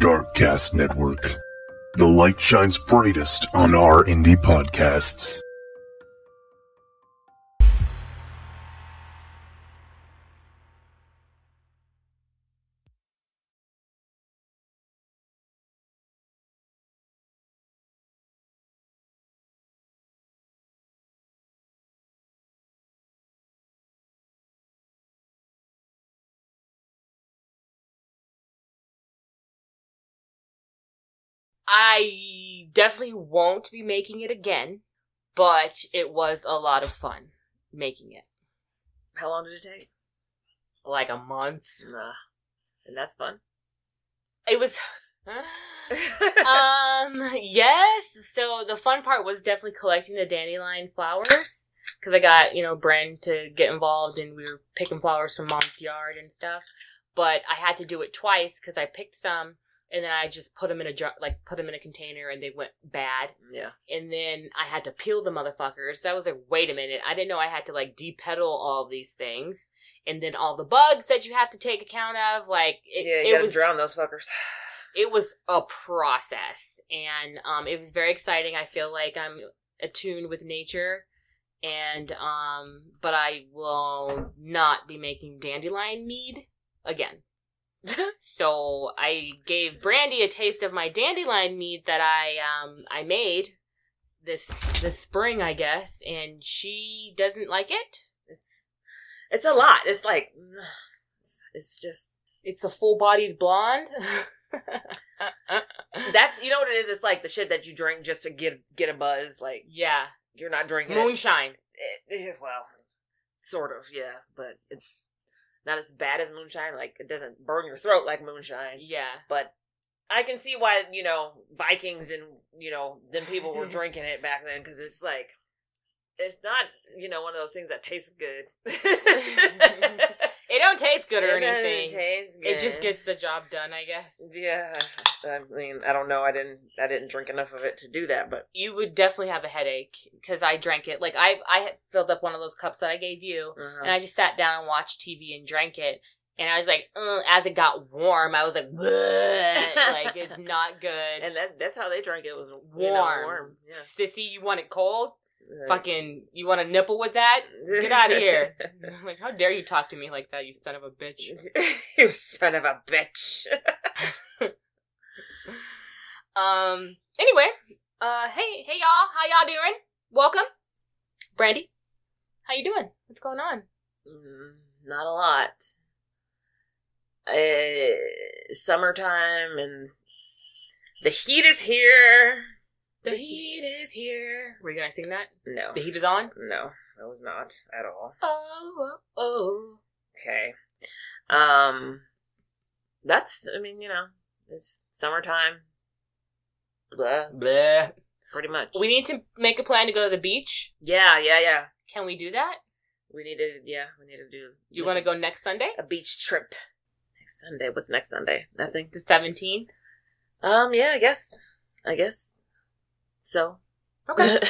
Darkcast Network. The light shines brightest on our indie podcasts. I definitely won't be making it again, but it was a lot of fun making it. How long did it take? Like a month. Nah. And that's fun? It was... yes. So the fun part was definitely collecting the dandelion flowers. Because I got, Bren to get involved and we were picking flowers from Mom's yard and stuff. But I had to do it twice because I picked some and then I just put them in a jar, put them in a container and they went bad. Yeah. And then I had to peel the motherfuckers. So I was like, wait a minute. I didn't know I had to depetal all of these things. And then all the bugs that you have to take account of. You gotta drown those fuckers. It was a process. And it was very exciting. I feel like I'm attuned with nature. And, but I will not be making dandelion mead again. So I gave Brandy a taste of my dandelion mead that I made this spring, I guess, and she doesn't like it. It's a lot. It's it's a full-bodied blonde. That's, you know what it is? It's like the shit that you drink just to get a buzz. Yeah. You're not drinking moonshine. Well, sort of, yeah, but it's not as bad as moonshine. It doesn't burn your throat like moonshine. Yeah. But I can see why, Vikings and, them people were drinking it back then, because it's not, one of those things that tastes good. It don't taste good or anything. It taste good. It just gets the job done, I guess. Yeah. I mean, I don't know. I didn't drink enough of it to do that, but you would definitely have a headache because I drank it. I had filled up one of those cups that I gave you, and I just sat down and watched TV and drank it. And I was like, as it got warm, I was like, it's not good. And that's how they drank it, was warm. Yeah. Sissy, you want it cold? Fucking, you want a nipple with that? Get out of here. I'm like, how dare you talk to me like that, you son of a bitch. You son of a bitch. Anyway, hey y'all, how y'all doing? Welcome. Brandy, how you doing? What's going on? Not a lot. Summertime and the heat is here. The heat is here. Were you gonna sing that? No. The heat is on? No, I was not at all. Oh. Okay. That's, it's summertime. Blah. Pretty much. We need to make a plan to go to the beach. Yeah. Can we do that? We need to do... Do you want to go next Sunday? A beach trip. Next Sunday. What's next Sunday? Nothing. The 17th? Yeah, I guess. So. Okay.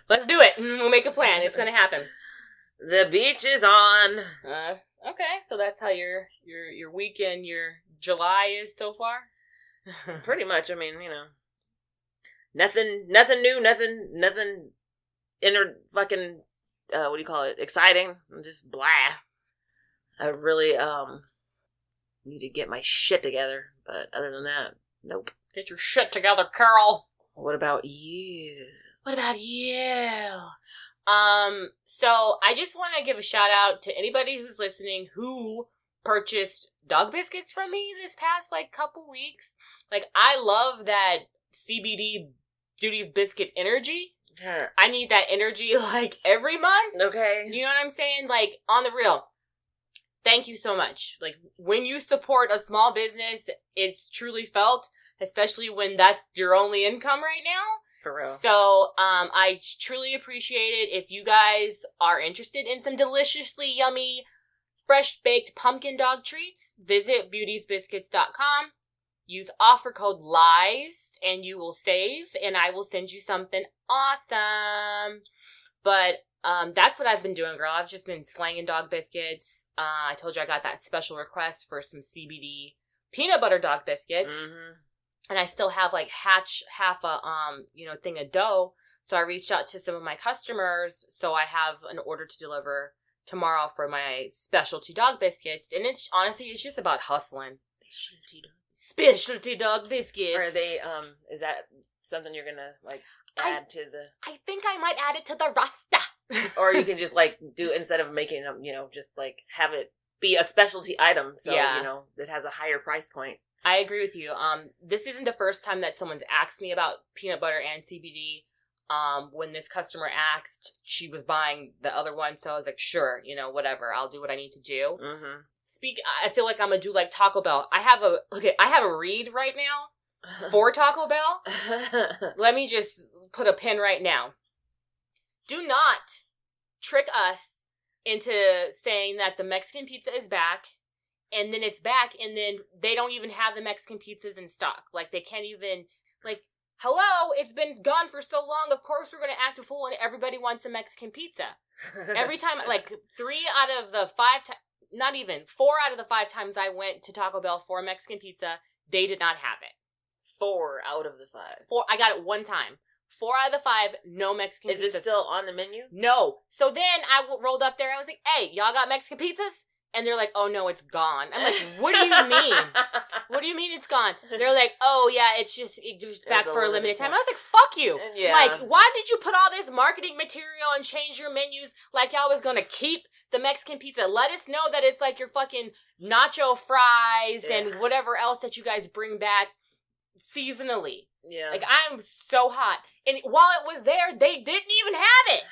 Let's do it. We'll make a plan. It's gonna happen. The beach is on. Okay, so that's how your weekend, your July is so far? Pretty much. I mean, nothing new, nothing fucking, what do you call it? Exciting. Just blah. I really, need to get my shit together, but other than that, nope. Get your shit together, Carol. What about you? So I just want to give a shout out to anybody who's listening who purchased dog biscuits from me this past couple weeks. I love that CBD Beauty's Biscuit energy. Huh. I need that energy every month. Okay. You know what I'm saying? On the real. Thank you so much. When you support a small business, it's truly felt, especially when that's your only income right now. For real. So, I truly appreciate it. If you guys are interested in some deliciously yummy, fresh-baked pumpkin dog treats, visit beautiesbiscuits.com. Use offer code LIES, and you will save, and I will send you something awesome. But, that's what I've been doing, girl. I've just been slanging dog biscuits. I told you I got that special request for some CBD peanut butter dog biscuits. Mm-hmm. And I still have like half a thing of dough. So I reached out to some of my customers. So I have an order to deliver tomorrow for my specialty dog biscuits. And it's just about hustling. Specialty dog biscuits. Are they, is that something you're gonna like add to the... I think I might add it to the roster. Or you can just like do, instead of making them, just like have it be a specialty item. So, it has a higher price point. I agree with you. This isn't the first time that someone's asked me about peanut butter and CBD. When this customer asked, she was buying the other one, so I was like, sure, whatever, I'll do what I need to do. Mm-hmm. I feel like I'm gonna do like Taco Bell. I have a read right now for Taco Bell. Let me just put a pin right now. Do not trick us into saying that the Mexican pizza is back. And then it's back, and then they don't even have the Mexican pizzas in stock. Like, they can't even, like, hello, it's been gone for so long, of course we're going to act a fool, and everybody wants a Mexican pizza. Every time, like, 4 out of the 5 times I went to Taco Bell for a Mexican pizza, they did not have it. 4 out of the 5. I got it one time. 4 out of the 5, no Mexican pizzas. Is it still on the menu? No. So then I rolled up there, I was like, hey, y'all got Mexican pizzas? And they're like, oh, no, it's gone. I'm like, what do you mean? What do you mean it's gone? They're like, oh, yeah, it's just back for a limited time. I was like, fuck you. Yeah. Like, why did you put all this marketing material and change your menus like y'all was going to keep the Mexican pizza? Let us know that it's like your fucking nacho fries and whatever else that you guys bring back seasonally. Yeah. Like, I'm so hot. And while it was there, they didn't even have it.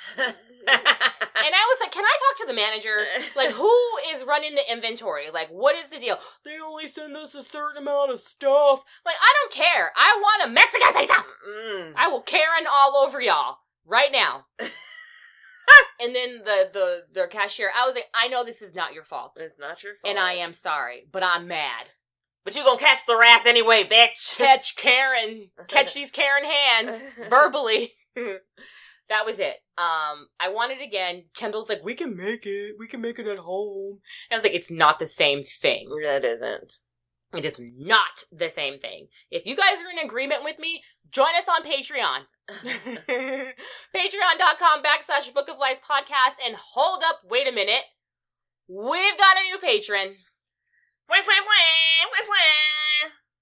And I was like, can I talk to the manager? Like, who is running the inventory? Like, what is the deal? They only send us a certain amount of stuff. Like, I don't care. I want a Mexican pizza. I will Karen all over y'all right now. And then the cashier, I was like, I know this is not your fault. It's not your fault. And I am sorry, but I'm mad. But you gonna catch the wrath anyway, bitch. Catch Karen. Catch these Karen hands. Verbally. That was it. I won it again. Kendall's like, we can make it. We can make it at home. And I was like, it's not the same thing. It isn't. It is not the same thing. If you guys are in agreement with me, join us on Patreon. Patreon.com/Book of Lies podcast. And hold up, wait a minute. We've got a new patron.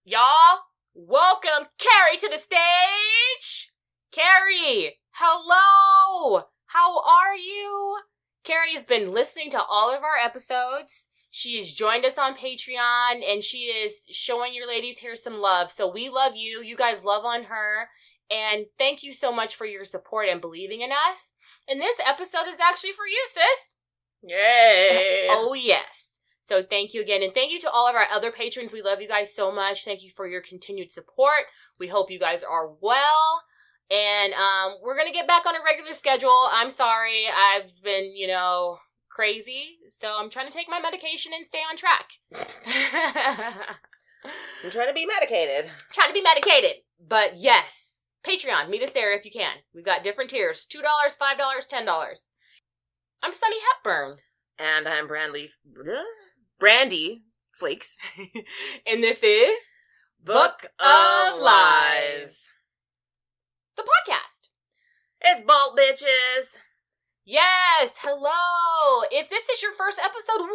Y'all, welcome Kerry to the stage. Kerry, hello. How are you? Kerry has been listening to all of our episodes. She has joined us on Patreon, and she is showing your ladies here some love. So we love you. You guys love on her. And thank you so much for your support and believing in us. And this episode is actually for you, sis. Yay. Oh, yes. So thank you again. And thank you to all of our other patrons. We love you guys so much. Thank you for your continued support. We hope you guys are well. And we're going to get back on a regular schedule. I'm sorry. I've been, crazy. So I'm trying to take my medication and stay on track. I'm trying to be medicated. But yes, Patreon. Meet us there if you can. We've got different tiers. $2, $5, $10. I'm Sunny Hepburn. And I'm Brandy Flakes. And this is Book of Lies. The podcast. It's Bolt, bitches. Yes, hello. If this is your first episode, welcome.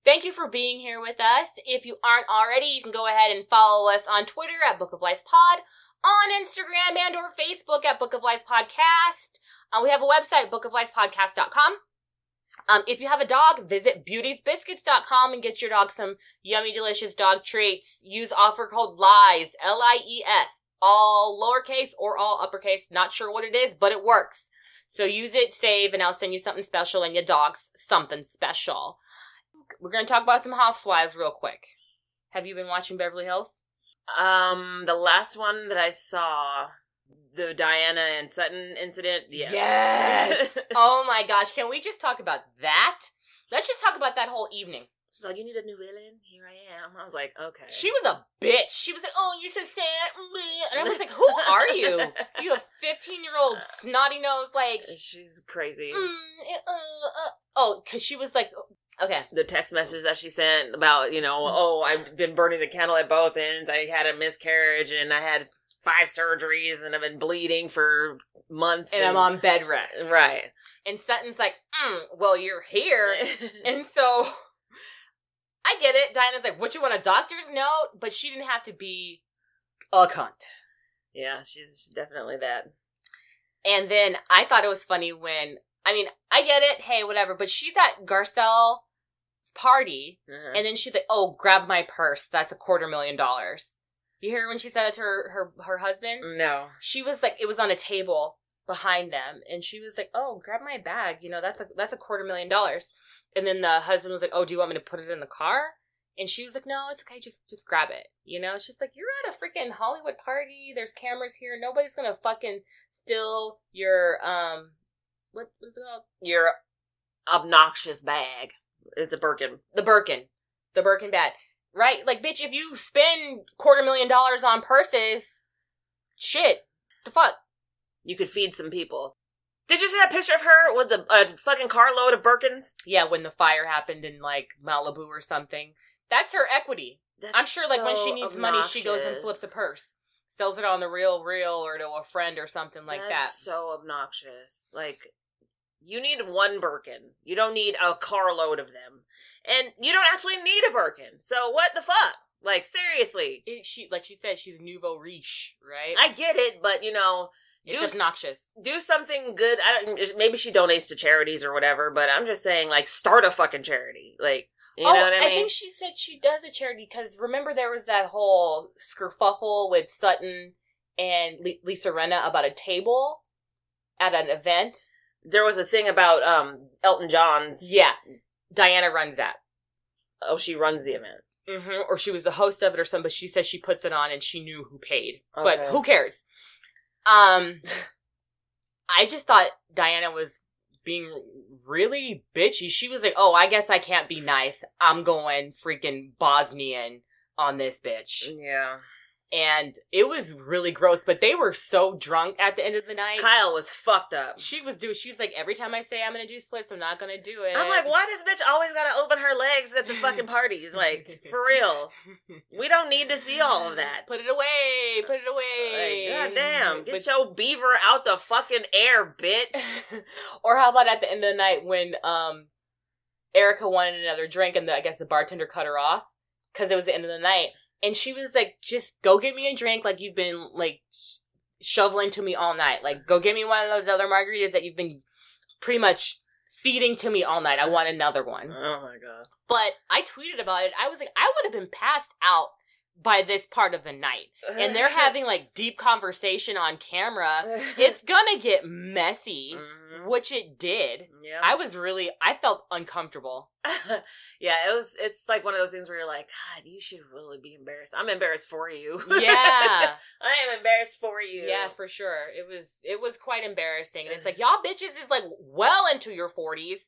Thank you for being here with us. If you aren't already, you can go ahead and follow us on Twitter at Book of Lies Pod, on Instagram and or Facebook at Book of Lies Podcast. We have a website, bookofliespodcast.com. If you have a dog, visit beautiesbiscuits.com and get your dog some yummy, delicious dog treats. Use offer code LIES, LIES, all lowercase or all uppercase. Not sure what it is, but it works. So use it, save, and I'll send you something special and your dog's something special. We're going to talk about some housewives real quick. Have you been watching Beverly Hills? The last one that I saw, the Diana and Sutton incident. Yes. Oh my gosh. Can we just talk about that? Let's just talk about that whole evening. She's like, you need a new villain? Here I am. I was like, okay. She was a bitch. She was like, oh, you're so sad. And I was like, who are you? You a 15-year-old snotty nose, like... She's crazy. Oh, because she was like, Okay. The text message that she sent about, I've been burning the candle at both ends. I had a miscarriage and I had 5 surgeries and I've been bleeding for months. And I'm on bed rest. Right. And Sutton's like, well, you're here. And so I get it. Diana's like, what, you want a doctor's note? But she didn't have to be a cunt. Yeah, she's definitely that. And then I thought it was funny when, I get it. Hey, whatever. But she's at Garcelle's party. And then she's like, oh, grab my purse. That's $250,000. You hear when she said it to her husband? No. She was like, it was on a table behind them. And she was like, oh, grab my bag. That's $250,000. And then the husband was like, oh, do you want me to put it in the car? And she was like, no, it's okay. Just grab it. She's like, you're at a freaking Hollywood party. There's cameras here. Nobody's going to fucking steal your, what's it called? Your obnoxious bag. It's a Birkin. The Birkin bag. Right? Like, bitch, if you spend $250,000 on purses, shit, the fuck? You could feed some people. Did you see that picture of her with a fucking carload of Birkins? Yeah, when the fire happened in, like, Malibu or something. That's her equity. I'm sure, like, when she needs money, she goes and flips a purse. Sells it on the real or to a friend or something like that. That's so obnoxious. Like, you need one Birkin. You don't need a carload of them. And you don't actually need a Birkin. So what the fuck? Like, seriously. Like she said, she's nouveau riche, right? I get it, but, it's obnoxious. Do something good. Maybe she donates to charities or whatever, but I'm just saying, like, start a fucking charity. Like, you know what I mean? I think she said she does a charity because remember there was that whole skerfuffle with Sutton and Lisa Rinna about a table at an event. There was a thing about Elton John's. Yeah. Diana runs that. Oh, she runs the event. Mm-hmm. Or she was the host of it or something, but she says she puts it on and she knew who paid. Okay. But who cares? I just thought Diana was being really bitchy. She was like, oh, I guess I can't be nice. I'm going freaking Bosnian on this bitch. Yeah. And it was really gross, but they were so drunk at the end of the night. Kyle was fucked up. She's like, every time I say I'm gonna do splits, I'm not gonna do it. I'm like, why does bitch always gotta open her legs at the fucking parties? Like, for real. We don't need to see all of that. Put it away. Like, goddamn. Get your beaver out the fucking air, bitch. Or how about at the end of the night when Erica wanted another drink and I guess the bartender cut her off because it was the end of the night. And she was like, just go get me a drink like you've been, like, shoveling to me all night. Like, go get me one of those other margaritas that you've been pretty much feeding to me all night. I want another one. Oh, my God. But I tweeted about it. I was like, I would have been passed out by this part of the night. And they're having, like, deep conversation on camera. It's gonna get messy, which it did. Yeah. I felt uncomfortable. Yeah, it's like one of those things where you're like, God, you should really be embarrassed. I'm embarrassed for you. Yeah. I am embarrassed for you. Yeah, for sure. It was quite embarrassing. And it's like, y'all bitches is like well into your 40s.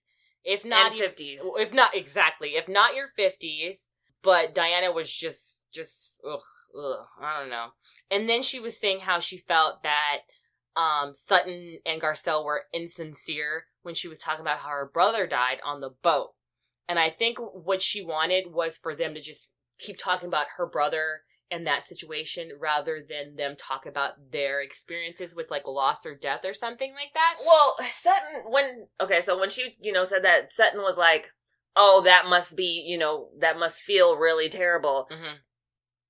If not and 50s. If not, exactly. If not your 50s. But Diana was just, I don't know. And then she was saying how she felt that Sutton and Garcelle were insincere when she was talking about how her brother died on the boat. And I think what she wanted was for them to just keep talking about her brother and that situation rather than them talk about their experiences with, like, loss or death or something like that. Well, Sutton, when she, said that, Sutton was like, oh, that must be, that must feel really terrible. Mm-hmm.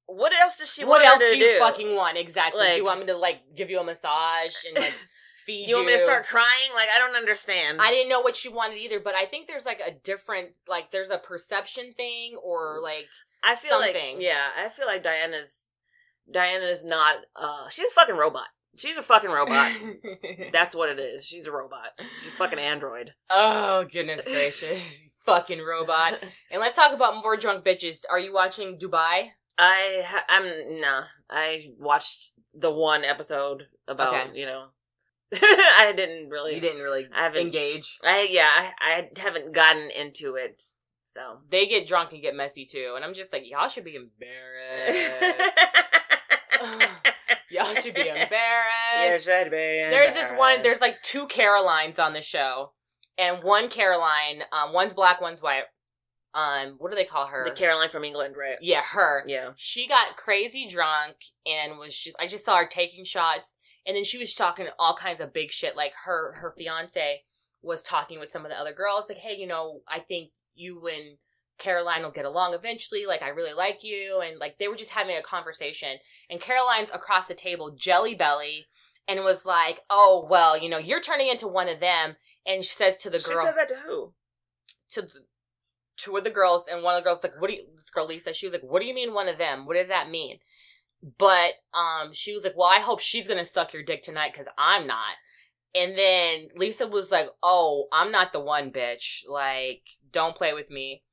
What else does she want to do? What else do you fucking want? Exactly. Like, do you want me to, like, give you a massage and, like, feed you? You want me to start crying? Like, I don't understand. I didn't know what she wanted either, but I think there's, like, a different, like, there's a perception thing or, like, I feel something. I feel like Diana's not, she's a fucking robot. She's a fucking robot. That's what it is. She's a robot. You fucking android. Oh, goodness gracious. Fucking robot. And let's talk about more drunk bitches. Are you watching Dubai? I watched the one episode about, I didn't really. You didn't really engage. I haven't gotten into it. So they get drunk and get messy too, and I'm just like, y'all should be embarrassed. Y'all should be embarrassed. You should be embarrassed. There's like 2 Carolines on the show, and one Caroline, one's black, one's white, what do they call her? The Caroline from England, right? Yeah, her. Yeah. She got crazy drunk and I just saw her taking shots, and then she was talking all kinds of big shit. Like her fiance was talking with some of the other girls, like, hey, I think you and Caroline will get along eventually. Like, I really like you. And like, they were just having a conversation, and Caroline's across the table, jelly belly, and was like, oh, well, you're turning into one of them. And she says to the girl. She said that to who? To two of the girls, and one of the girls like, this girl Lisa, she was like, what do you mean one of them? What does that mean? But she was like, well, I hope she's gonna suck your dick tonight, because I'm not. And then Lisa was like, oh, I'm not the one, bitch. Like, don't play with me.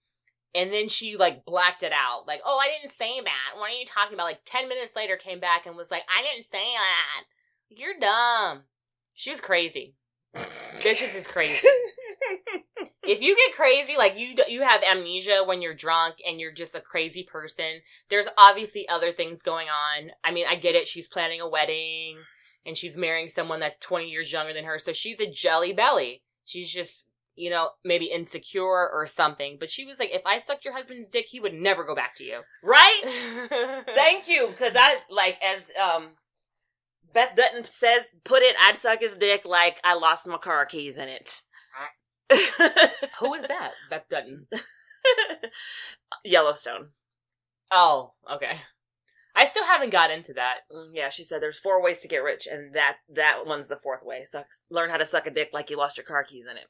And then she like blacked it out. Like, oh, I didn't say that. What are you talking about? Like 10 minutes later came back and was like, I didn't say that. You're dumb. She was crazy. Bitches is crazy. If you get crazy, like you have amnesia when you're drunk and you're just a crazy person, there's obviously other things going on. I mean, I get it. She's planning a wedding and she's marrying someone that's 20 years younger than her. So she's a jelly belly. She's just, maybe insecure or something. But she was like, if I sucked your husband's dick, he would never go back to you. Right? Thank you. Because as Beth Dutton put it, I'd suck his dick like I lost my car keys in it. Who is that? Beth Dutton. Yellowstone. Oh, okay. I still haven't got into that. Yeah, she said there's 4 ways to get rich, and that one's the 4th way. Learn how to suck a dick like you lost your car keys in it.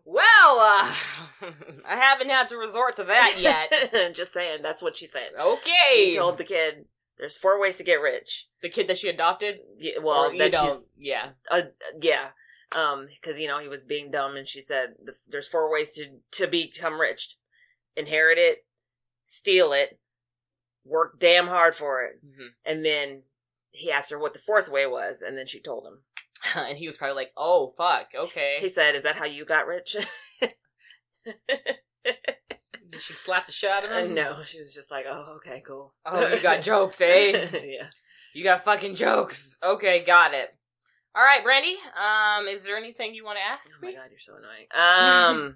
Well, I haven't had to resort to that yet. Just saying, that's what she said. Okay. She told the kid, there's 4 ways to get rich. The kid that she adopted? Yeah, well, yeah. Yeah. Because, he was being dumb, and she said, there's 4 ways to become rich. Inherit it, steal it, work damn hard for it. Mm-hmm. And then he asked her what the 4th way was, and then she told him. And he was probably like, oh, fuck, okay. He said, is that how you got rich? Did she slap the shit out of him? No, she was just like, oh, okay, cool. Oh, you got jokes, eh? Yeah. You got fucking jokes. Okay, got it. All right, Brandy, is there anything you want to ask me? Oh my god, you're so annoying.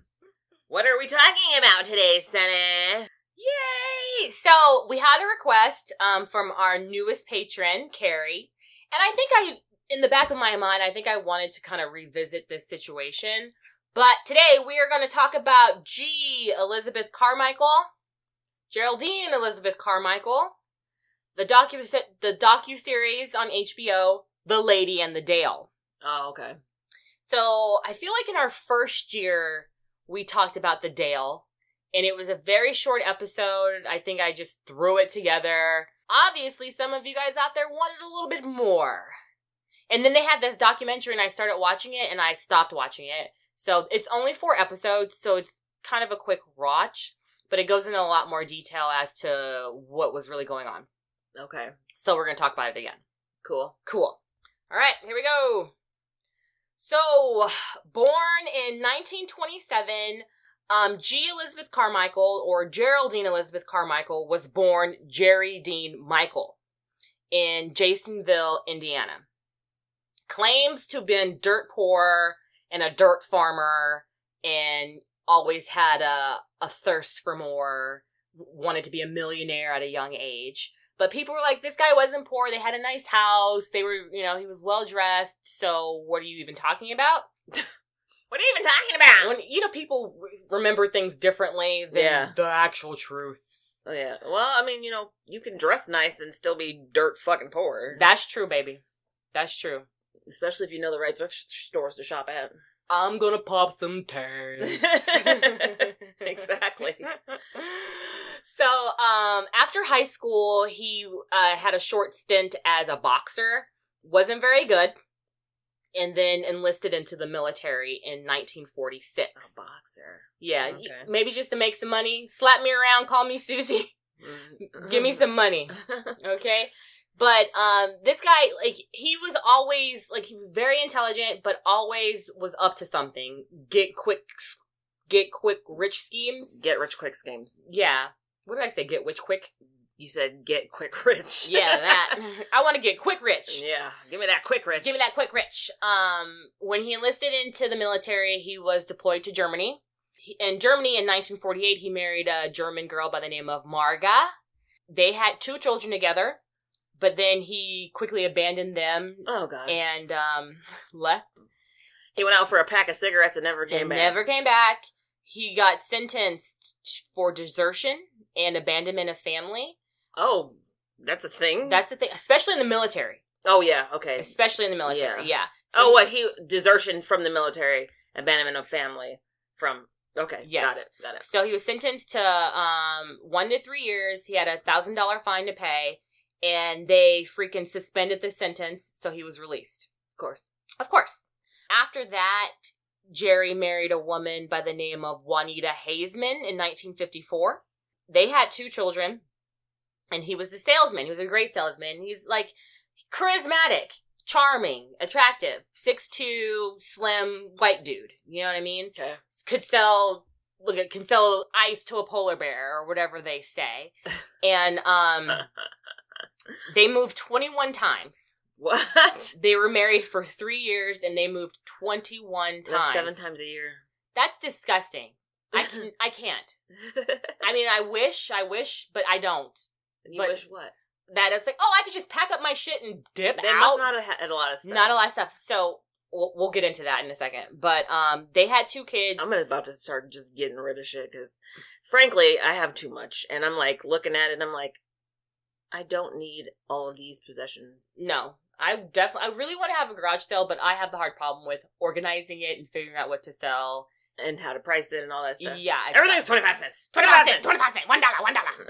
What are we talking about today, Senna? Yay! So, we had a request from our newest patron, Kerry. And I think in the back of my mind, I think I wanted to kind of revisit this situation. But today, we are going to talk about G.Elizabeth Carmichael, Geraldine Elizabeth Carmichael, the docuseries on HBO, The Lady and the Dale. Oh, okay. So, I feel like in our first year, we talked about the Dale. And it was a very short episode. I think I just threw it together. Obviously, some of you guys out there wanted a little bit more. And then they had this documentary, and I started watching it, and I stopped watching it. So it's only 4 episodes, so it's kind of a quick watch. But it goes into a lot more detail as to what was really going on. Okay. So we're going to talk about it again. Cool. All right, here we go. So, born in 1927... G.Elizabeth Carmichael, or Geraldine Elizabeth Carmichael, was born Jerry Dean Michael in Jasonville, Indiana. Claims to have been dirt poor and a dirt farmer and always had a thirst for more, wanted to be a millionaire at a young age. But people were like, this guy wasn't poor, they had a nice house, they were, he was well dressed, so what are you even talking about? What are you even talking about? When, people remember things differently than the actual truth. Oh, yeah. Well, I mean, you can dress nice and still be dirt fucking poor. That's true, baby. That's true. Especially if you know the right thrift stores to shop at. I'm gonna pop some tags. Exactly. So, after high school, he had a short stint as a boxer. Wasn't very good. And then enlisted into the military in 1946. A boxer. Yeah, okay. Maybe just to make some money. Slap me around, call me Susie. Give me some money. Okay? But this guy, he was always, he was very intelligent, but always was up to something. Get quick rich schemes. Get rich quick schemes. Yeah. What did I say? Get rich quick? You said get quick rich. Yeah, that. I want to get quick rich. Yeah, give me that quick rich. Give me that quick rich. When he enlisted into the military, he was deployed to Germany. In Germany, in 1948, he married a German girl by the name of Marga. They had 2 children together, but then he quickly abandoned them. Oh, God. And left. He went out for a pack of cigarettes and never came back. Never came back. He got sentenced for desertion and abandonment of family. Oh, that's a thing? That's the thing, especially in the military. Oh, yeah, okay. Especially in the military, yeah. So oh, what, desertion from the military, abandonment of family from, okay, yes. Got it. So he was sentenced to 1 to 3 years. He had a $1,000 fine to pay, and they freaking suspended the sentence, so he was released. Of course. After that, Jerry married a woman by the name of Juanita Haseman in 1954. They had 2 children. And he was a salesman. He was a great salesman. He's like charismatic, charming, attractive, 6'2", slim, white dude. You know what I mean? Okay. Can sell ice to a polar bear or whatever they say. And they moved 21 times. What? They were married for 3 years and they moved 21 times. That's 7 times a year. That's disgusting. I can't. I mean, I wish, but I don't. You wish what? That it's like, oh, I could just pack up my shit and dip out. They must not have had a lot of stuff. Not a lot of stuff. So, we'll get into that in a second. But, they had 2 kids. I'm about to start just getting rid of shit, because, frankly, I have too much. And I'm, like, looking at it, and I'm like, I don't need all of these possessions. No. I really want to have a garage sale, but I have the hard problem with organizing it and figuring out what to sell. And how to price it and all that stuff. Yeah, exactly. Everything's 25 cents. 25 cents. $1.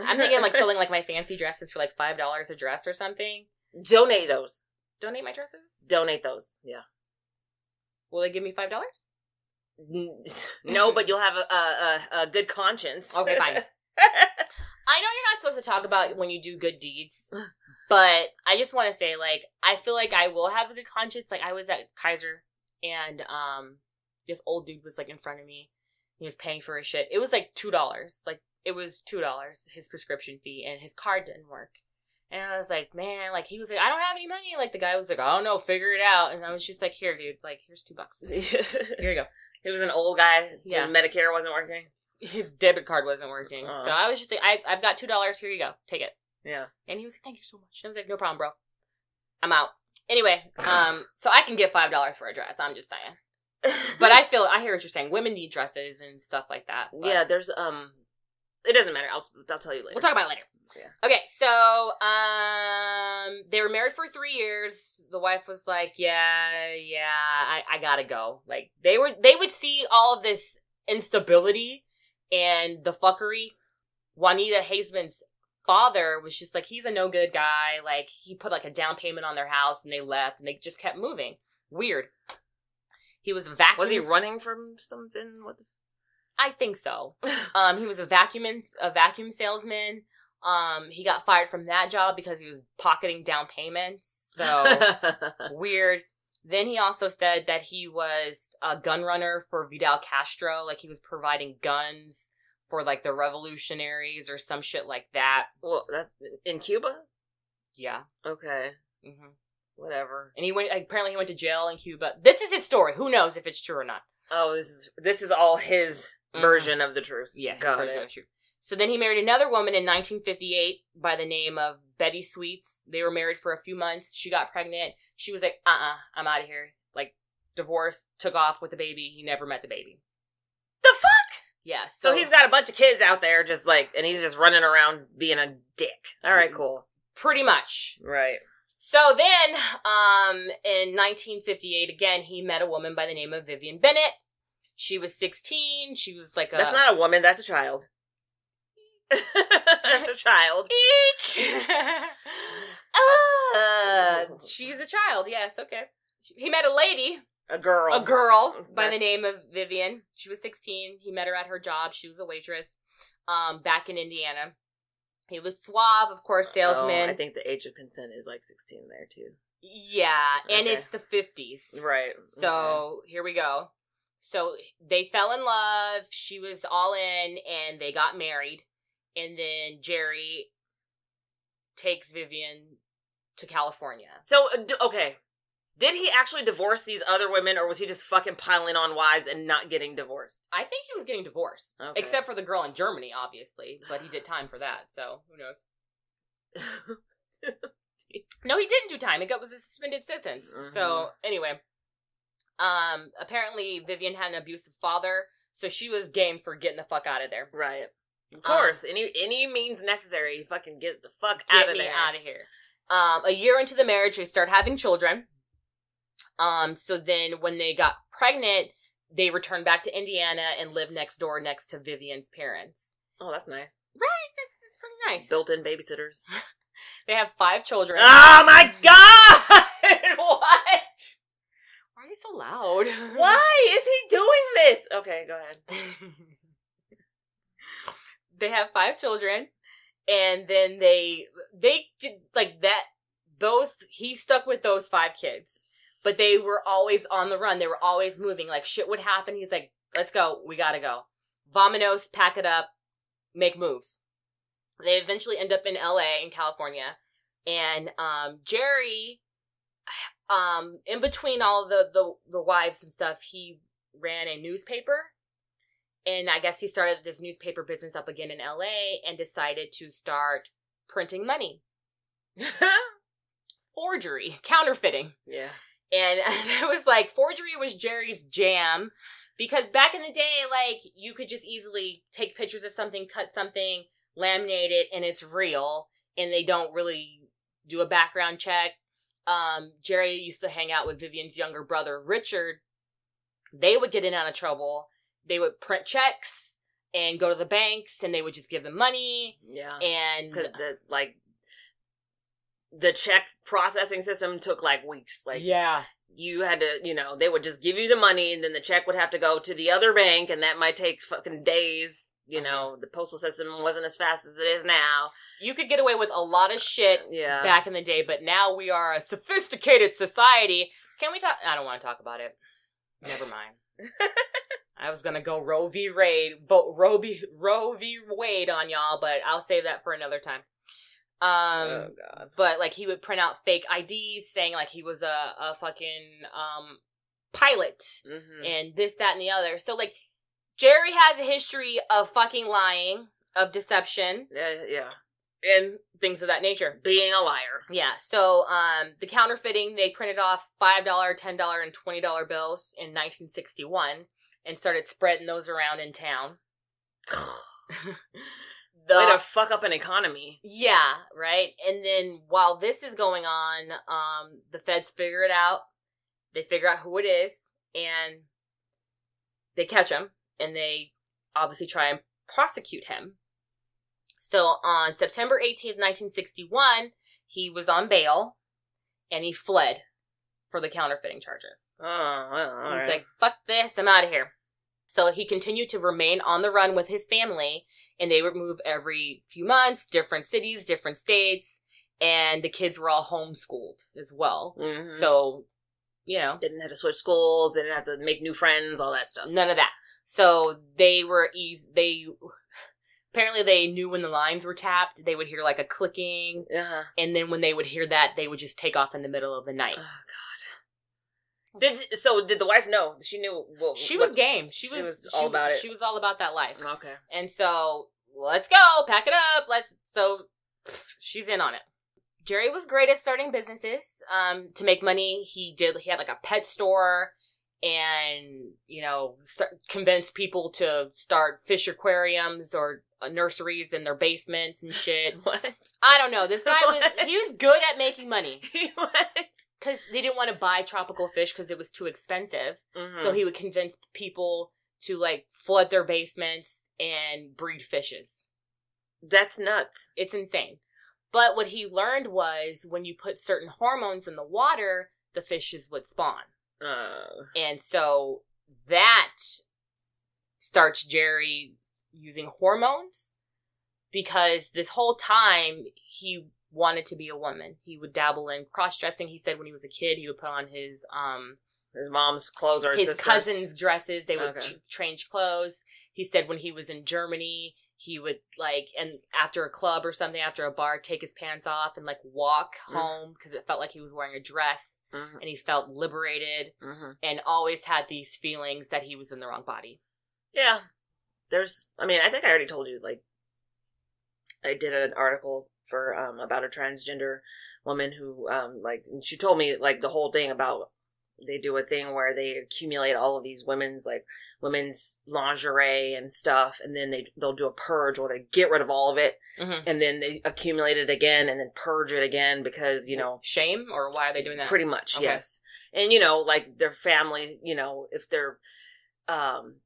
I'm thinking like selling like my fancy dresses for like $5 a dress or something. Donate those. Donate my dresses? Donate those, yeah. Will they give me $5? No, but you'll have a good conscience. Okay, fine. I know you're not supposed to talk about when you do good deeds, but I just want to say, like, I feel like I will have a good conscience. Like, I was at Kaiser, and this old dude was like in front of me. He was paying for his shit. It was like $2. Like, it was $2, his prescription fee, and his card didn't work. And I was like, man, like, he was like, I don't have any money. Like, the guy was like, I don't know, figure it out. And I was just like, here, dude, like, here's $2. Here you go. He was an old guy. Yeah. His Medicare wasn't working. His debit card wasn't working. Uh-huh. So I was just like, I've got $2. Here you go. Take it. Yeah. And he was like, thank you so much. I was like, no problem, bro. I'm out. Anyway, so I can get $5 for a dress. I'm just saying. But I hear what you're saying. Women need dresses and stuff like that. Yeah, there's, it doesn't matter. I'll tell you later. We'll talk about it later. Yeah. Okay, so, they were married for 3 years. The wife was like, I gotta go. Like, they would see all of this instability and the fuckery. Juanita Haseman's father was just like, he's a no good guy. Like, he put like a down payment on their house and they left and they just kept moving. Weird. He was a vacuum. Was he running from something? What? I think so. He was a vacuum salesman. He got fired from that job because he was pocketing down payments. So weird. Then he also said that he was a gun runner for Fidel Castro. Like, he was providing guns for like the revolutionaries or some shit like that. Well, in Cuba? Yeah. Okay. Mm-hmm. Whatever. And apparently he went to jail in Cuba. This is his story. Who knows if it's true or not? Oh, this is all his version of the truth. Yeah, his Got version it. of the truth. So then he married another woman in 1958 by the name of Betty Sweets. They were married for a few months. She got pregnant. She was like, I'm out of here. Like, divorced, took off with the baby. He never met the baby. The fuck? Yeah. So he's got a bunch of kids out there just like, and he's just running around being a dick. All right, cool. Pretty much. Right. So then, in 1958, again, he met a woman by the name of Vivian Bennett. She was 16. She was like That's not a woman, that's a child. That's a child. She's a child, yes, okay. He met a lady. A girl by the name of Vivian. She was 16. He met her at her job. She was a waitress, back in Indiana. He was suave, of course, salesman. I think the age of consent is like 16 there, too. Yeah, and Okay. it's the 50s. Right. So, Here we go. So, they fell in love. She was all in, and they got married. And then Jerry takes Vivian to California. So, okay. Did he actually divorce these other women, or was he just fucking piling on wives and not getting divorced? I think he was getting divorced. Okay. Except for the girl in Germany, obviously. But he did time for that, so who knows? No, he didn't do time. It was a suspended sentence. Mm-hmm. So, anyway. Apparently Vivian had an abusive father, so she was game for getting the fuck out of there. Right. Of course. Any means necessary, fucking get the fuck out of there. Get me out of here. A year into the marriage, they start having children. So then when they got pregnant, they returned back to Indiana and lived next door next to Vivian's parents. Oh, that's nice. Right, that's pretty nice. Built-in babysitters. They have 5 children. Oh my god! What? Why are you so loud? Why is he doing this? Okay, go ahead. They have 5 children, and then they did like that. He stuck with those 5 kids. But they were always on the run. They were always moving. Like, shit would happen. He's like, let's go. We gotta go. Vamonos, pack it up, make moves. They eventually end up in LA, in California. And Jerry, in between all the wives and stuff, he ran a newspaper. And I guess he started this newspaper business up again in LA and decided to start printing money. Forgery. Counterfeiting. Yeah. And it was like, forgery was Jerry's jam, because back in the day, like, you could just easily take pictures of something, cut something, laminate it, and it's real, and they don't really do a background check. Jerry used to hang out with Vivian's younger brother, Richard. They would get in out of trouble. They would print checks and go to the banks, and they would just give them money. Yeah. And because the check processing system took like weeks. Like, yeah, you had to, they would just give you the money, and then the check would have to go to the other bank, and that might take fucking days. The postal system wasn't as fast as it is now. You could get away with a lot of shit back in the day, but now we are a sophisticated society. Can we talk? I don't want to talk about it. Never mind. I was gonna go Roe v. Wade on y'all, but I'll save that for another time. Oh god. But like, he would print out fake IDs saying like he was a fucking pilot, and this, that, and the other. So like, Jerry has a history of fucking lying, of deception. Yeah. And things of that nature. Being a liar. Yeah. So the counterfeiting, they printed off $5, $10, and $20 bills in 1961 and started spreading those around in town. Way to fuck up an economy. Yeah, right? And then while this is going on, the feds figure it out. They figure out who it is, and they catch him, and they obviously try and prosecute him. So on September 18th, 1961, he was on bail, and he fled for the counterfeiting charges. Oh, well, he's like, fuck this, I'm out of here. So he continued to remain on the run with his family, and they would move every few months, different cities, different states, and the kids were all homeschooled as well. Mm-hmm. So, didn't have to switch schools, didn't have to make new friends, all that stuff. None of that. So they were apparently they knew when the lines were tapped. They would hear like a clicking, and then when they would hear that, they would just take off in the middle of the night. Oh, God. Did the wife know? She knew. She was game. She was all about it. She was all about that life. Okay. And so, let's go. Pack it up. So, she's in on it. Jerry was great at starting businesses. To make money, he had like a pet store, and convinced people to start fish aquariums or nurseries in their basements and shit. What? I don't know. This guy he was good at making money. What? Because they didn't want to buy tropical fish because it was too expensive. Mm-hmm. So he would convince people to like flood their basements and breed fishes. That's nuts. It's insane. But what he learned was when you put certain hormones in the water, the fishes would spawn. And so that starts Jerry using hormones, because this whole time he wanted to be a woman. He would dabble in cross-dressing. He said when he was a kid, he would put on his mom's clothes or his cousin's dresses. They would change clothes. He said when he was in Germany, he would, like, and after a club or something, after a bar, take his pants off and, like, walk home because it felt like he was wearing a dress and he felt liberated and always had these feelings that he was in the wrong body. Yeah. I think I already told you, like, I did an article for, about a transgender woman who, she told me, like, the whole thing about, they do a thing where they accumulate all of these women's lingerie and stuff, and then they'll do a purge where they get rid of all of it, and then they accumulate it again, and then purge it again because, shame, or why are they doing that? Pretty much, okay. Yes. And, like, their family, if they're,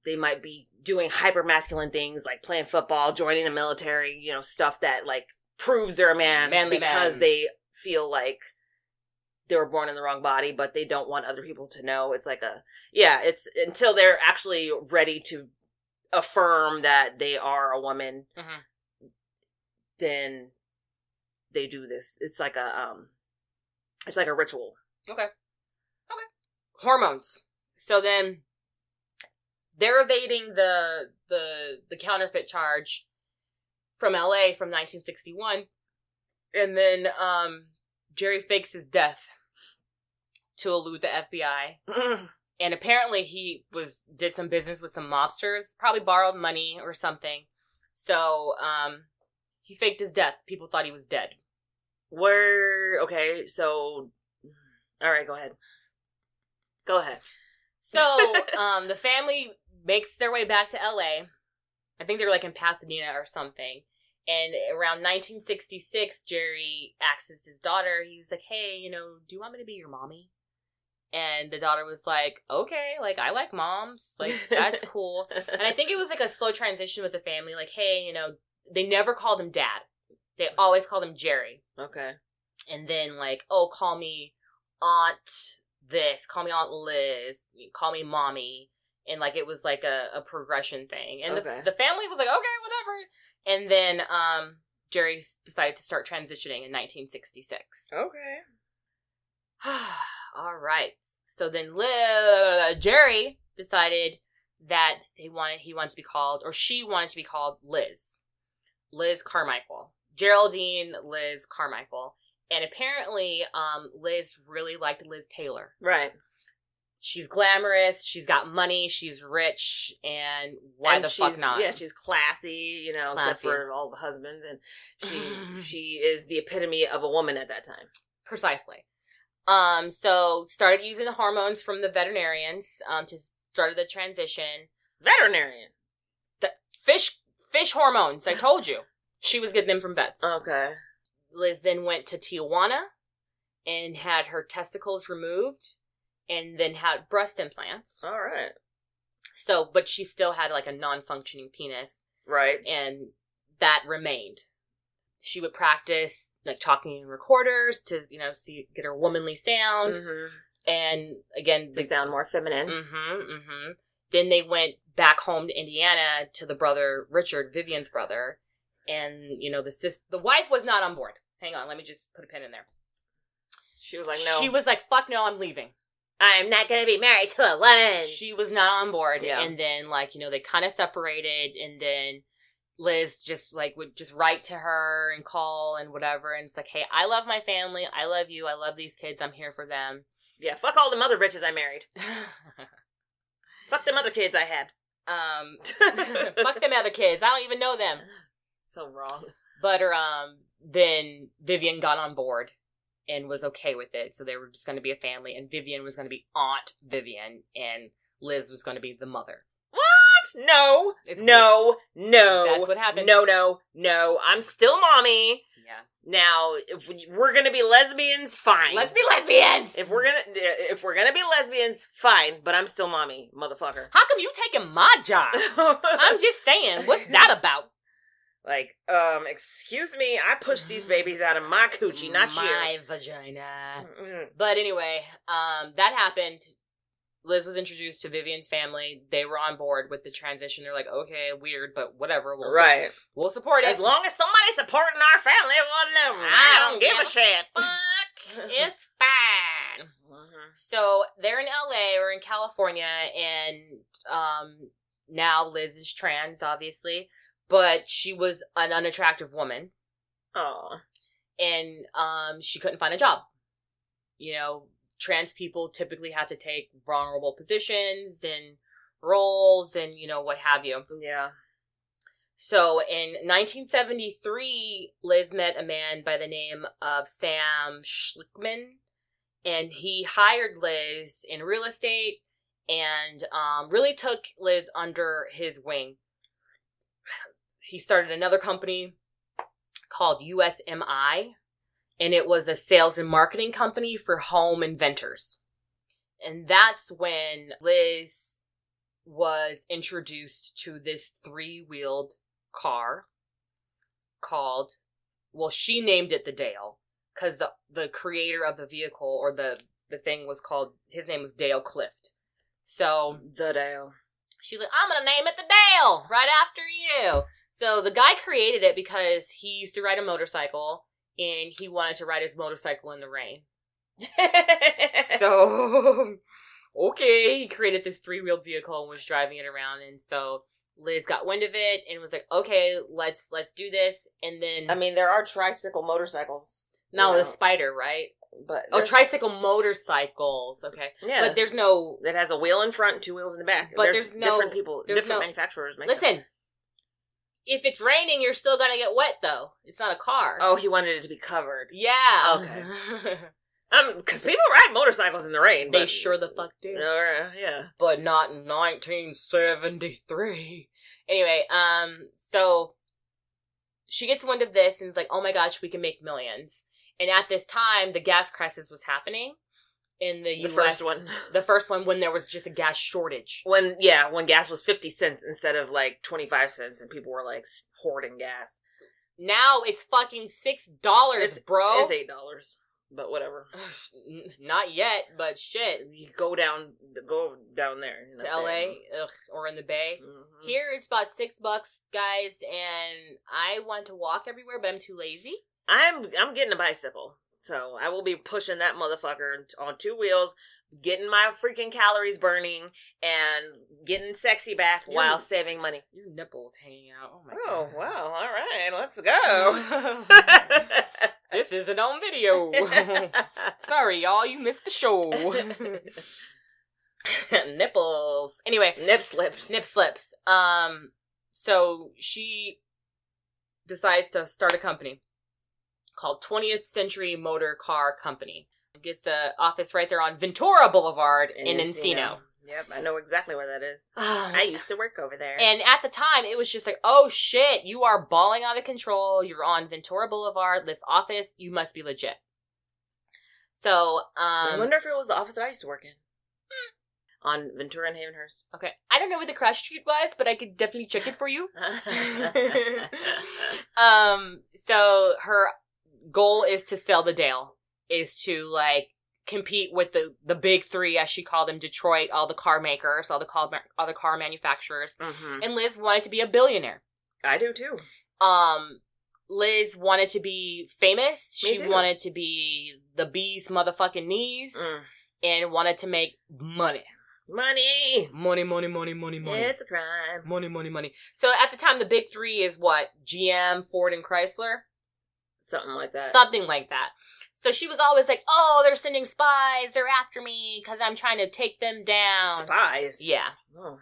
they might be doing hyper-masculine things, like playing football, joining the military, stuff that, like, proves they're a man because they feel like they were born in the wrong body, but they don't want other people to know. It's like it's until they're actually ready to affirm that they are a woman, then they do this. It's like a ritual. Okay. Hormones. So then they're evading the counterfeit charge from LA from 1961. And then, Jerry fakes his death to elude the FBI. And apparently he did some business with some mobsters, probably borrowed money or something. So, he faked his death. People thought he was dead. Okay, so, alright, go ahead. So, the family makes their way back to LA. I think they're like in Pasadena or something. And around 1966, Jerry asks his daughter, he's like, hey, do you want me to be your mommy? And the daughter was like, okay, like, I like moms. Like, that's cool. And I think it was like a slow transition with the family. Like, hey, they never called him dad. They always called him Jerry. Okay. And then, like, oh, call me Aunt this. Call me Aunt Liz. Call me Mommy. And, like, it was like a progression thing. And the family was like, okay, whatever. And then Jerry decided to start transitioning in 1966. Okay. All right. So then Jerry decided that he wanted to be called, or she wanted to be called Liz. Liz Carmichael. Geraldine Liz Carmichael. And apparently Liz really liked Liz Taylor. Right. She's glamorous, she's got money, she's rich, and why the fuck not? Yeah, she's classy, except for all the husbands, and she is the epitome of a woman at that time. Precisely. So started using the hormones from the veterinarians to start the transition. Veterinarian? The fish hormones, I told you. She was getting them from vets. Okay. Liz then went to Tijuana and had her testicles removed. And then had breast implants. All right. So, but she still had like a non-functioning penis. Right. And that remained. She would practice like talking in recorders to, get her womanly sound. And again, to sound more feminine. Then they went back home to Indiana to the brother, Richard, Vivian's brother. And, the wife was not on board. Hang on, let me just put a pin in there. She was like, no. She was like, fuck no, I'm leaving. I'm not going to be married to a woman. She was not on board. Yeah. And then, they kind of separated. And then Liz just, would just write to her and call and whatever. And it's like, hey, I love my family. I love you. I love these kids. I'm here for them. Yeah, fuck all them other bitches I married. Fuck them other kids I had. Fuck them other kids. I don't even know them. So wrong. But then Vivian got on board. And was okay with it. So they were just going to be a family. And Vivian was going to be Aunt Vivian. And Liz was going to be the mother. What? No. No. That's what happened. No. I'm still mommy. Yeah. Now, if we're going to be lesbians, fine. Let's be lesbians! If we're going to be lesbians, fine. But I'm still mommy, motherfucker. How come you taking my job? I'm just saying. What's that about? Like, excuse me, I pushed these babies out of my coochie, not you. My vagina. But anyway, that happened. Liz was introduced to Vivian's family. They were on board with the transition. They're like, okay, weird, but whatever. We'll support it. As long as somebody's supporting our family, I don't give a shit. Fuck, it's fine. So they're in LA or in California, and now Liz is trans, obviously. but she was an unattractive woman. Oh. And she couldn't find a job. You know, trans people typically have to take vulnerable positions and roles and, you know, what have you. Yeah. So in 1973, Liz met a man by the name of Sam Schlickman, and he hired Liz in real estate and really took Liz under his wing. He started another company called USMI, and it was a sales and marketing company for home inventors. And that's when Liz was introduced to this 3-wheeled car called, well, she named it the Dale, because the creator of the vehicle, or the thing was called, his name was Dale Clift. So, the Dale. She's like, I'm gonna name it the Dale, right after you. So the guy created it because he used to ride a motorcycle, and he wanted to ride his motorcycle in the rain. So, okay, he created this 3-wheeled vehicle and was driving it around, and so Liz got wind of it and was like, okay, let's do this. And then, I mean, there are tricycle motorcycles. No, the Spider, right? But tricycle motorcycles. Okay, yeah, but there's no. It has a wheel in front and 2 wheels in the back. But there's no different people, different manufacturers make Listen, them. If it's raining, you're still gonna get wet, though. It's not a car. Oh, he wanted it to be covered. Yeah. Okay. Because people ride motorcycles in the rain. They sure the fuck do. Yeah. But not in 1973. Anyway, so she gets wind of this and is like, oh my gosh, we can make millions. And at this time, the gas crisis was happening in the US. The first one when there was just a gas shortage. When gas was 50 cents instead of like 25 cents and people were like hoarding gas. Now it's fucking $6, bro. It's $8. But whatever. Not yet, but shit. You go down there. To LA? Ugh, or in the Bay. Mm-hmm. Here it's about $6, guys, and I want to walk everywhere, but I'm too lazy. I'm getting a bicycle. So I will be pushing that motherfucker on 2 wheels, getting my freaking calories burning, and getting sexy back while saving money. Your nipples hanging out. Oh my God. God. Wow. All right. Let's go. This isn't on video. Sorry, y'all. You missed the show. Nipples. Anyway. Nip slips. So she decides to start a company called 20th Century Motor Car Company. Gets an office right there on Ventura Boulevard in Encino. Yep, I know exactly where that is. I used to work over there. And at the time, it was just like, oh shit, you are balling out of control. You're on Ventura Boulevard, this office. You must be legit. So, I wonder if it was the office that I used to work in. On Ventura and Havenhurst. Okay. I don't know where the cross street was, but I could definitely check it for you. So her goal is to sell the Dale. Is to, like, compete with the big 3, as she called them, Detroit, all the car makers, all the car manufacturers. Mm-hmm. And Liz wanted to be a billionaire. I do, too. Liz wanted to be famous. She wanted to be the bee's motherfucking knees. And wanted to make money. Money. It's a crime. Money. So at the time, the big 3 is what? GM, Ford, and Chrysler? Something like that. So she was always like, oh, they're sending spies. They're after me because I'm trying to take them down. Spies? Yeah. Oh.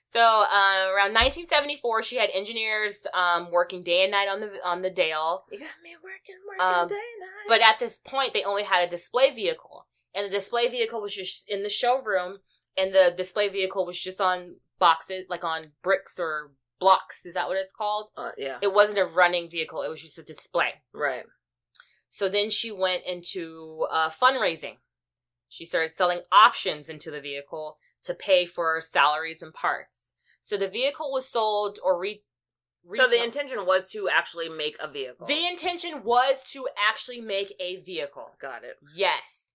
So around 1974, she had engineers working day and night on the Dale. You got me working day and night. But at this point, they only had a display vehicle. And the display vehicle was just in the showroom. And the display vehicle was just on boxes, like on bricks or blocks. Is that what it's called? Yeah. It wasn't a running vehicle. It was just a display. Right. So then she went into fundraising. She started selling options into the vehicle to pay for salaries and parts. So the vehicle was sold or So the intention was to actually make a vehicle. The intention was to actually make a vehicle. Got it. Yes.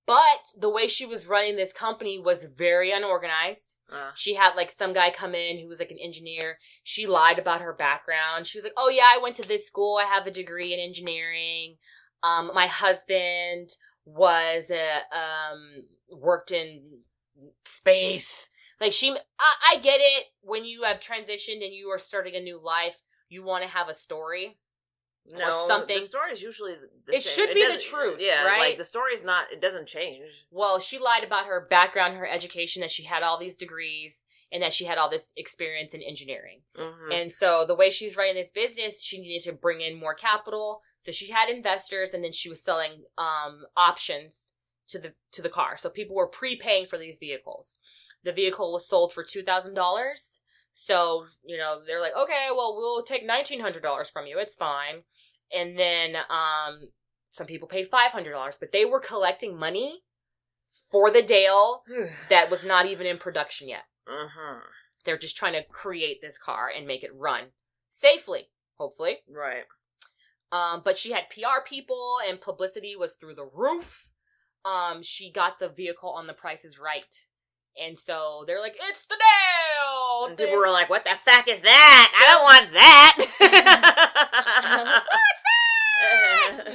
But the way she was running this company was very unorganized. She had, like, some guy come in who was, like, an engineer. She lied about her background. She was like, oh, yeah, I went to this school. I have a degree in engineering. My husband was worked in space. Like, I get it. When you have transitioned and you are starting a new life, you want to have a story. No, or something. The story is usually the same. It should be the truth, right? Like, the story's not, it doesn't change. Well, she lied about her background, her education, that she had all these degrees, and that she had all this experience in engineering. Mm-hmm. And so the way she's running this business, she needed to bring in more capital. So she had investors, and then she was selling options to the car. So people were prepaying for these vehicles. The vehicle was sold for $2,000. So, they're like, okay, well, we'll take $1,900 from you. It's fine. And then some people paid $500, but they were collecting money for the Dale that was not even in production yet. Uh-huh. They're just trying to create this car and make it run safely, hopefully. Right. But she had PR people, and publicity was through the roof. She got the vehicle on The Price is Right. And so they're like, it's the Dale! And people were like, what the fuck is that? I don't want that!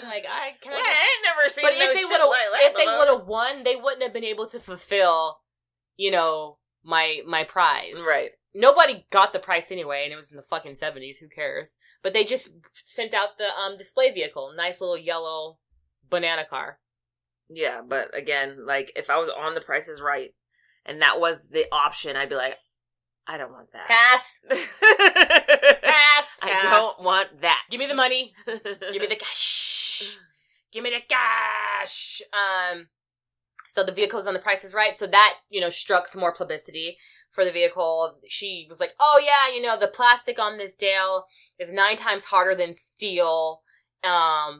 Like, I ain't never seen but no if they shit would've, like that. if they would have won, they wouldn't have been able to fulfill, my prize. Right. Nobody got the price anyway, and it was in the fucking 70s. Who cares? But they just sent out the display vehicle. Nice little yellow banana car. Yeah, but again, like, if I was on The Price is Right, and that was the option, I'd be like, I don't want that. Pass. Pass. I don't want that. Give me the money. Give me the cash. Give me the cash. So the vehicle's on The Price is Right. So that, struck some more publicity for the vehicle. She was like, oh yeah, the plastic on this Dale is 9 times harder than steel,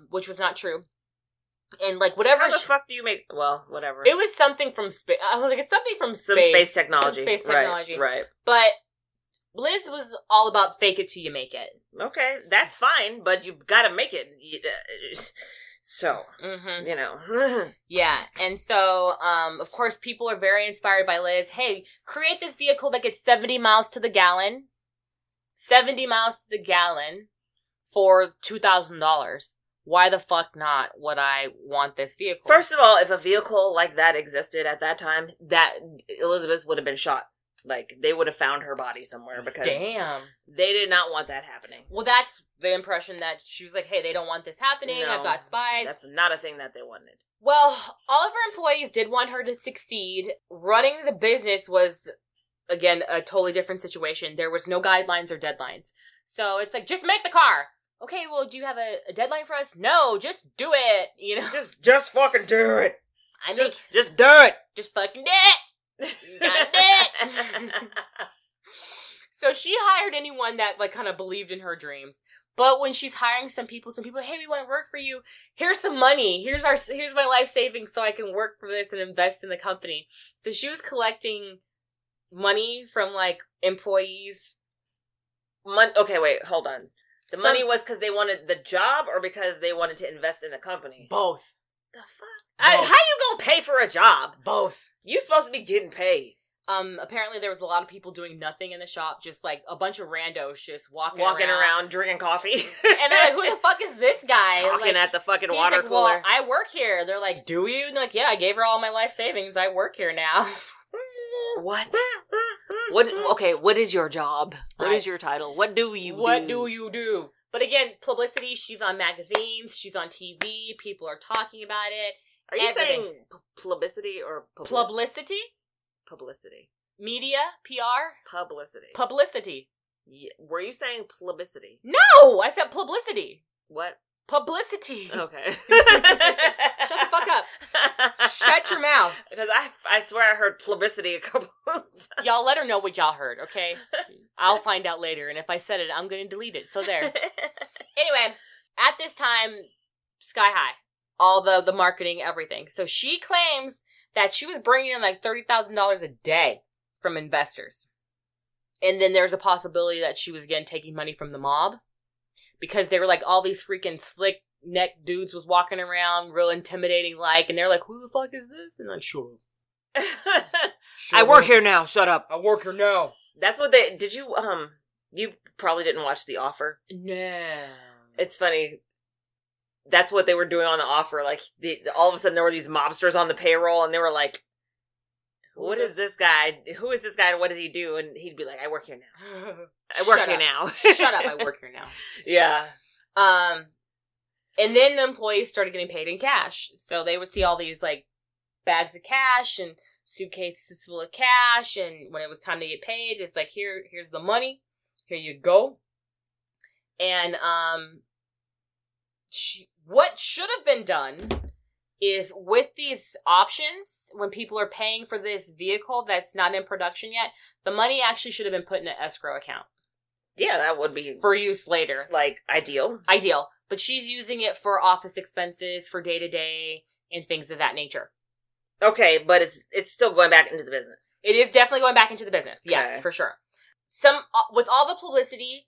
which was not true. And like, whatever. How the fuck do you make? Well, whatever. It was something from space. I was like, it's something from space. Some space technology. Some space technology. Right. But Liz was all about fake it till you make it. Okay, that's fine, but you gotta make it. So, Yeah, and so, of course, people are very inspired by Liz. Hey, create this vehicle that gets 70 miles to the gallon. 70 miles to the gallon for $2,000. Why the fuck not would I want this vehicle? First of all, if a vehicle like that existed at that time, that Elizabeth would have been shot. Like, they would have found her body somewhere because damn, they did not want that happening. Well, that's the impression that she was like, hey, they don't want this happening. No, I've got spies. That's not a thing that they wanted. Well, all of her employees did want her to succeed. Running the business was, again, a totally different situation. There was no guidelines or deadlines. So it's like, just make the car. Okay, well, do you have a deadline for us? No, just do it, Just fucking do it. Just do it. Just fucking do it. You gotta do it. So she hired anyone that, like, kind of believed in her dreams. But when she's hiring some people, hey, we want to work for you. Here's some money. Here's my life savings so I can work for this and invest in the company. So she was collecting money from, like, employees. Okay, wait, hold on. The money was because they wanted the job or because they wanted to invest in the company? Both. The fuck? How you gonna pay for a job? Both. You supposed to be getting paid. Apparently there was a lot of people doing nothing in the shop, just like a bunch of randos just walking around drinking coffee. And they're like, who the fuck is this guy? Talking at the fucking water cooler. Well, I work here. They're like, do you? And they're like, yeah, I gave her all my life savings. I work here now. What? Okay, what is your job? What is your title? What do you do? What do you do? But again, publicity, she's on magazines, she's on TV, people are talking about it. Are you saying publicity or publicity? Publicity. Media? PR? Publicity. Publicity. Yeah. Were you saying publicity? No! I said publicity. What? Publicity. Okay. Shut the fuck up. Shut your mouth. Because I swear I heard publicity a couple of times. Y'all let her know what y'all heard, okay? I'll find out later, and if I said it, I'm going to delete it. So there. Anyway, at this time, sky high. All the marketing, everything. So she claims that she was bringing in like $30,000 a day from investors. And then there's a possibility that she was, again, taking money from the mob. Because they were like, all these freaking slick neck dudes was walking around, real intimidating like, and they're like, who the fuck is this? And I'm shut up. I work here now, shut up. I work here now. That's what they, did you, you probably didn't watch The Offer. No. It's funny. That's what they were doing on The Offer. Like, all of a sudden there were these mobsters on the payroll, and they were like, what is this guy? Who is this guy and what does he do? And he'd be like, I work here now. I work here now. Shut up, I work here now. Yeah. And then the employees started getting paid in cash. So they would see all these, like, bags of cash and suitcases full of cash. And when it was time to get paid, it's like, here's the money. Here you go. And what should have been done is with these options, when people are paying for this vehicle that's not in production yet, the money actually should have been put in an escrow account. Yeah, that would be... for use later. Like, ideal. Ideal. But she's using it for office expenses, for day-to-day, and things of that nature. Okay, but it's still going back into the business. It is definitely going back into the business. Yes, Okay. for sure. With all the publicity,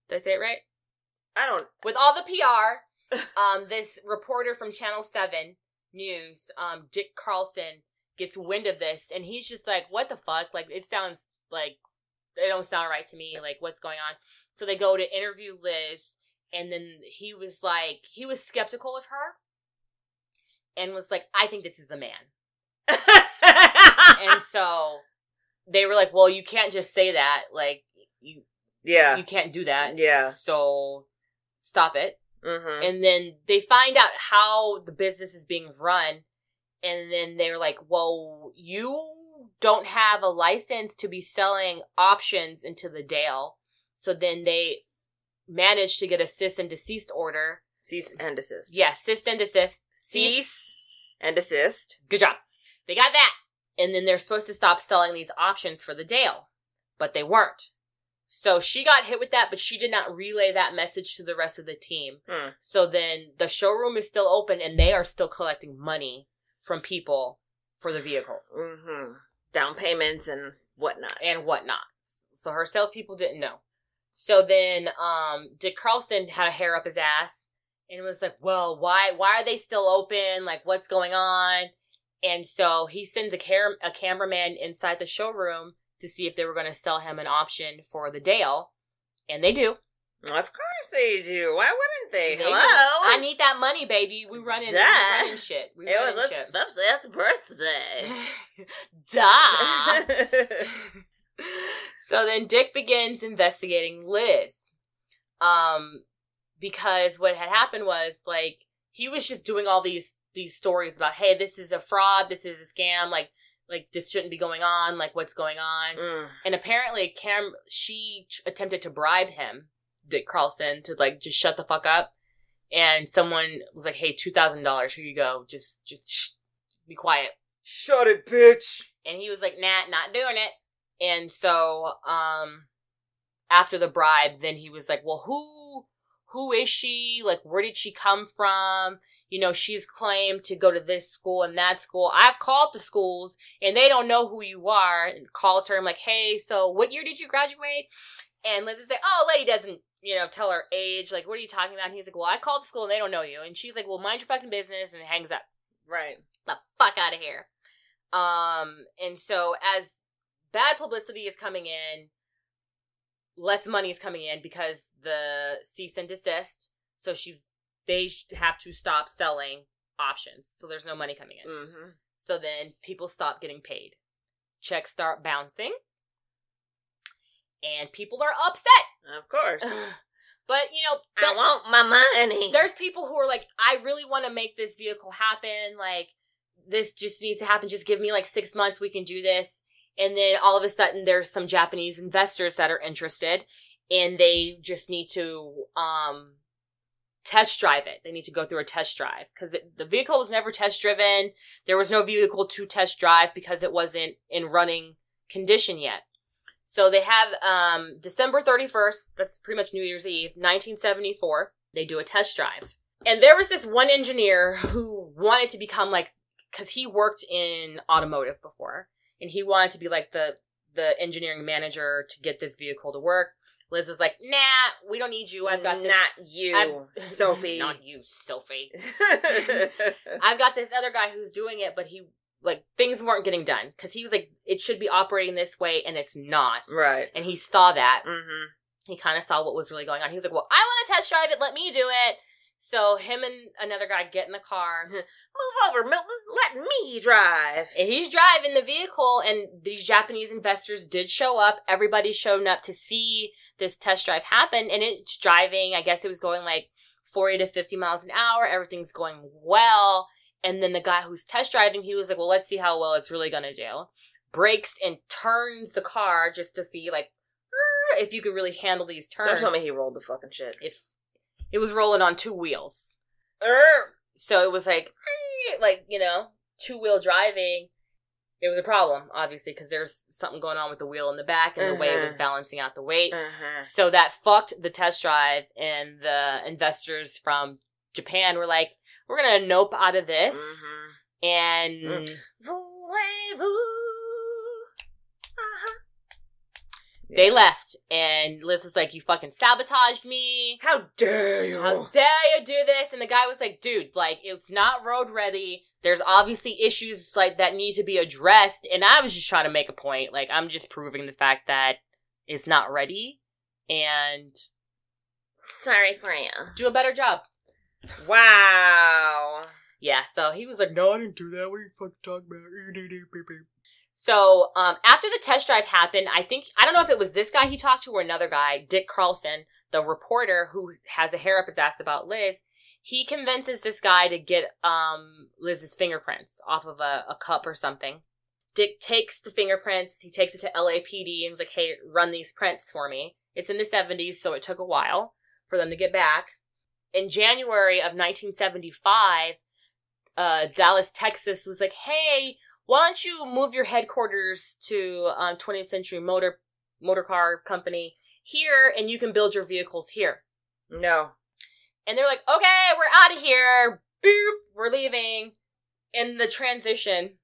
did I say it right? I don't... With all the PR, this reporter from Channel 7 News, Dick Carlson, gets wind of this, and he's just like, what the fuck? Like, it sounds like, it don't sound right to me. Like, what's going on? So they go to interview Liz, and then he was skeptical of her, and was like, I think this is a man. And so they were like, well, you can't just say that. Like, you can't do that. Yeah. So stop it. Mm-hmm. And then they find out how the business is being run. And then they're like, well, you don't have a license to be selling options into the Dale. So then they managed to get a cease and desist order. Cease and desist. Yeah, cease and desist. Cease and desist. Good job. They got that. And then they're supposed to stop selling these options for the Dale. But they weren't. So she got hit with that, but she did not relay that message to the rest of the team. So then the showroom is still open, and they are still collecting money from people for the vehicle. Mm-hmm. Down payments and whatnot. So her salespeople didn't know. So then Dick Carlson had a hair up his ass and was like, well, why are they still open? Like, what's going on? And so he sends a cameraman inside the showroom to see if they were going to sell him an option for the Dale. And they do. Of course they do. Why wouldn't they? They Hello? do. I need that money, baby. We running shit. It was Steph's birthday. Duh. So then Dick begins investigating Liz. Because what had happened was, like, he was just doing all these stories about, hey, this is a fraud, this is a scam, like this shouldn't be going on, like, what's going on? And apparently she attempted to bribe him, Dick Carlson, to, like, just shut the fuck up. And someone was like, hey, $2,000, here you go, just be quiet. Shut it, bitch! And he was like, nah, not doing it. And so, after the bribe, then he was like, well, who is she? Like, where did she come from? You know, she's claimed to go to this school and that school. I've called the schools, and they don't know who you are. And calls her, I'm like, hey, so what year did you graduate? And Liz is like, oh, lady doesn't, tell her age. Like, what are you talking about? And he's like, well, I called the school, and they don't know you. And she's like, well, mind your fucking business, and hangs up. Right. The fuck out of here. And so as bad publicity is coming in, less money is coming in because the cease and desist. So they have to stop selling options. So there's no money coming in. Mm-hmm. So then people stop getting paid. Checks start bouncing. And people are upset. Of course. But, I want my money. There's people who are like, I really want to make this vehicle happen. Like, this just needs to happen. Just give me like 6 months. We can do this. And then all of a sudden there's some Japanese investors that are interested, and they just need to test drive it. They need to go through a test drive because the vehicle was never test driven. There was no vehicle to test drive because it wasn't in running condition yet. So they have December 31st, that's pretty much New Year's Eve, 1974. They do a test drive. And there was this one engineer who wanted to become like, because he worked in automotive before, and he wanted to be like the engineering manager to get this vehicle to work. Liz was like, nah, we don't need you. I've got this. Not you, Sophie. Not you, Sophie. I've got this other guy who's doing it, but things weren't getting done. Because he was like, it should be operating this way, and it's not. Right. And he saw that. Mm-hmm. He kind of saw what was really going on. He was like, well, I want to test drive it. Let me do it. So him and another guy get in the car. Move over, Milton. Let me drive. And he's driving the vehicle, and these Japanese investors did show up. Everybody's shown up to see this test drive happen, and it's driving. I guess it was going like 40 to 50 miles an hour. Everything's going well. And then the guy who's test driving, he was like, well, let's see how well it's really going to do. Brakes and turns the car just to see, like, if you could really handle these turns. Don't tell me he rolled the fucking shit. If it was rolling on 2 wheels. So it was like, you know, 2-wheel driving. It was a problem, obviously, because there's something going on with the wheel in the back and the way it was balancing out the weight. So that fucked the test drive, and the investors from Japan were like, we're going to nope out of this. And they left, and Liz was like, you fucking sabotaged me. How dare you? How dare you do this? And the guy was like, dude, like, it's not road ready. There's obviously issues, like, that need to be addressed. And I was just trying to make a point. Like, I'm just proving the fact that it's not ready. And sorry for you. Do a better job. Wow. Yeah, so he was like, no, I didn't do that. What are you fucking talking about? So, after the test drive happened, I don't know if it was this guy he talked to or another guy, Dick Carlson, the reporter who has a hair up his ass about Liz. He convinces this guy to get, Liz's fingerprints off of a cup or something. Dick takes the fingerprints, he takes it to LAPD and is like, hey, run these prints for me. It's in the 70s, so it took a while for them to get back. In January of 1975, Dallas, Texas was like, hey, why don't you move your headquarters to 20th Century Motor Car Company here, and you can build your vehicles here. No. And they're like, okay, we're out of here. Boop, we're leaving. In the transition,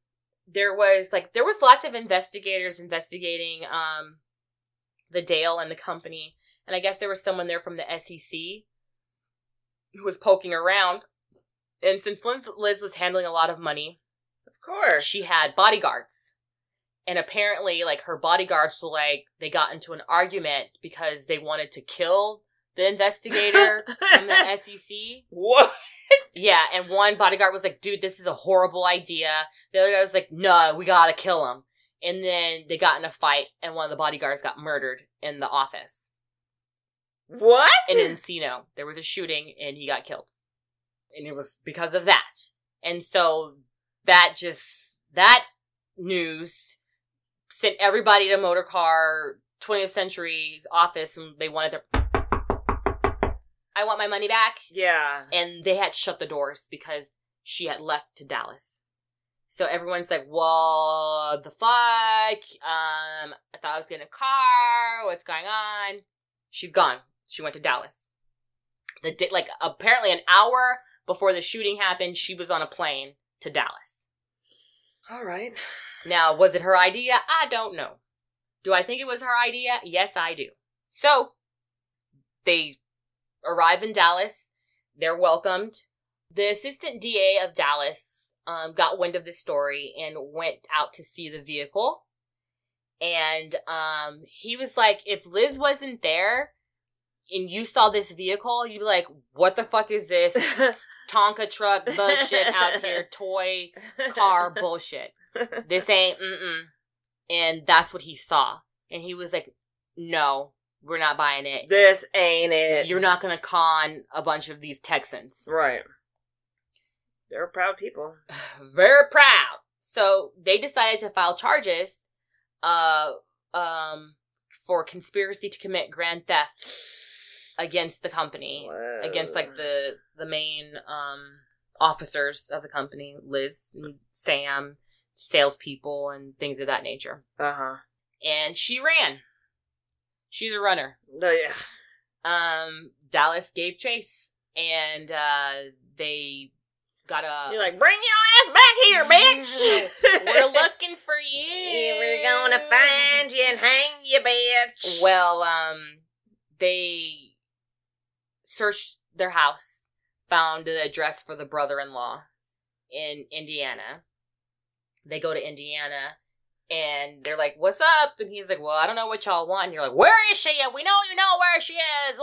there was lots of investigators investigating the Dale and the company. And I guess there was someone there from the SEC who was poking around. And since Liz was handling a lot of money, of course, she had bodyguards. And apparently, like, her bodyguards were like, they got into an argument because they wanted to kill the investigator from the SEC. What? Yeah, and one bodyguard was like, dude, this is a horrible idea. The other guy was like, no, we gotta kill him. And then they got in a fight, and one of the bodyguards got murdered in the office. What? In Encino. There was a shooting, and he got killed. And it was because of that. And so that news sent everybody to Motor Car 20th Century's office, and they wanted to, I want my money back. Yeah. And they had shut the doors because she had left to Dallas. So everyone's like, what the fuck? I thought I was getting a car. What's going on? She's gone. She went to Dallas. Apparently an hour before the shooting happened, she was on a plane to Dallas. All right. Now, was it her idea? I don't know. Do I think it was her idea? Yes, I do. So, they arrive in Dallas. They're welcomed. The assistant DA of Dallas got wind of this story and went out to see the vehicle. And he was like, if Liz wasn't there and you saw this vehicle, you'd be like, what the fuck is this? Tonka truck bullshit out here, toy car bullshit. This ain't, And that's what he saw. And he was like, no, we're not buying it. This ain't it. You're not gonna con a bunch of these Texans. Right. They're proud people. Very proud. So they decided to file charges, for conspiracy to commit grand theft against the company. Whoa. Against, like, the main, officers of the company, Liz and Sam, salespeople, and things of that nature. Uh-huh. And she ran. She's a runner. Oh, yeah. Dallas gave chase, and, they got a... You're like, bring your ass back here, bitch! We're looking for you! We're gonna find you and hang you, bitch! Well, they searched their house, found the address for the brother-in-law in Indiana. They go to Indiana, and they're like, what's up? And he's like, well, I don't know what y'all want. And you're like, where is she? We know you know where she is.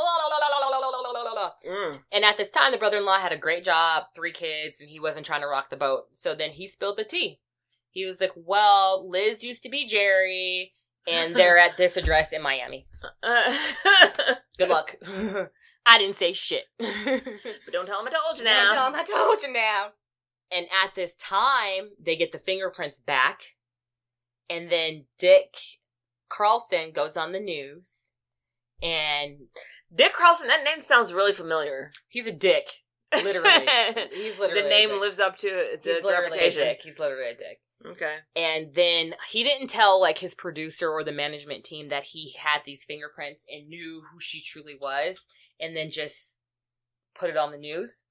And at this time, the brother-in-law had a great job, 3 kids, and he wasn't trying to rock the boat. So then he spilled the tea. He was like, well, Liz used to be Jerry, and they're at this address in Miami. Good luck. I didn't say shit. But don't tell him I told you now. Don't tell him I told you now. And at this time, they get the fingerprints back. And then Dick Carlson goes on the news. And Dick Carlson, that name sounds really familiar. he's a dick. Literally. He's literally The name a dick. lives up to He's its literally reputation. a dick. He's literally a dick. Okay. And then he didn't tell, like, his producer or the management team that he had these fingerprints and knew who she truly was, and then just put it on the news.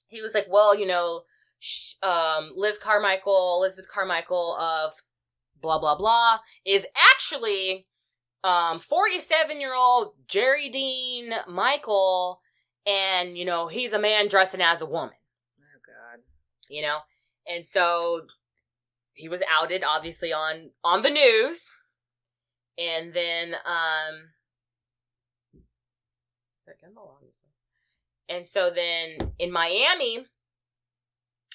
He was like, well, you know, Elizabeth Carmichael of blah, blah, blah, is actually 47-year-old Geraldine Michael, and, you know, he's a man dressing as a woman. Oh, God. You know? And so he was outed, obviously, on the news. And then, and so then in Miami,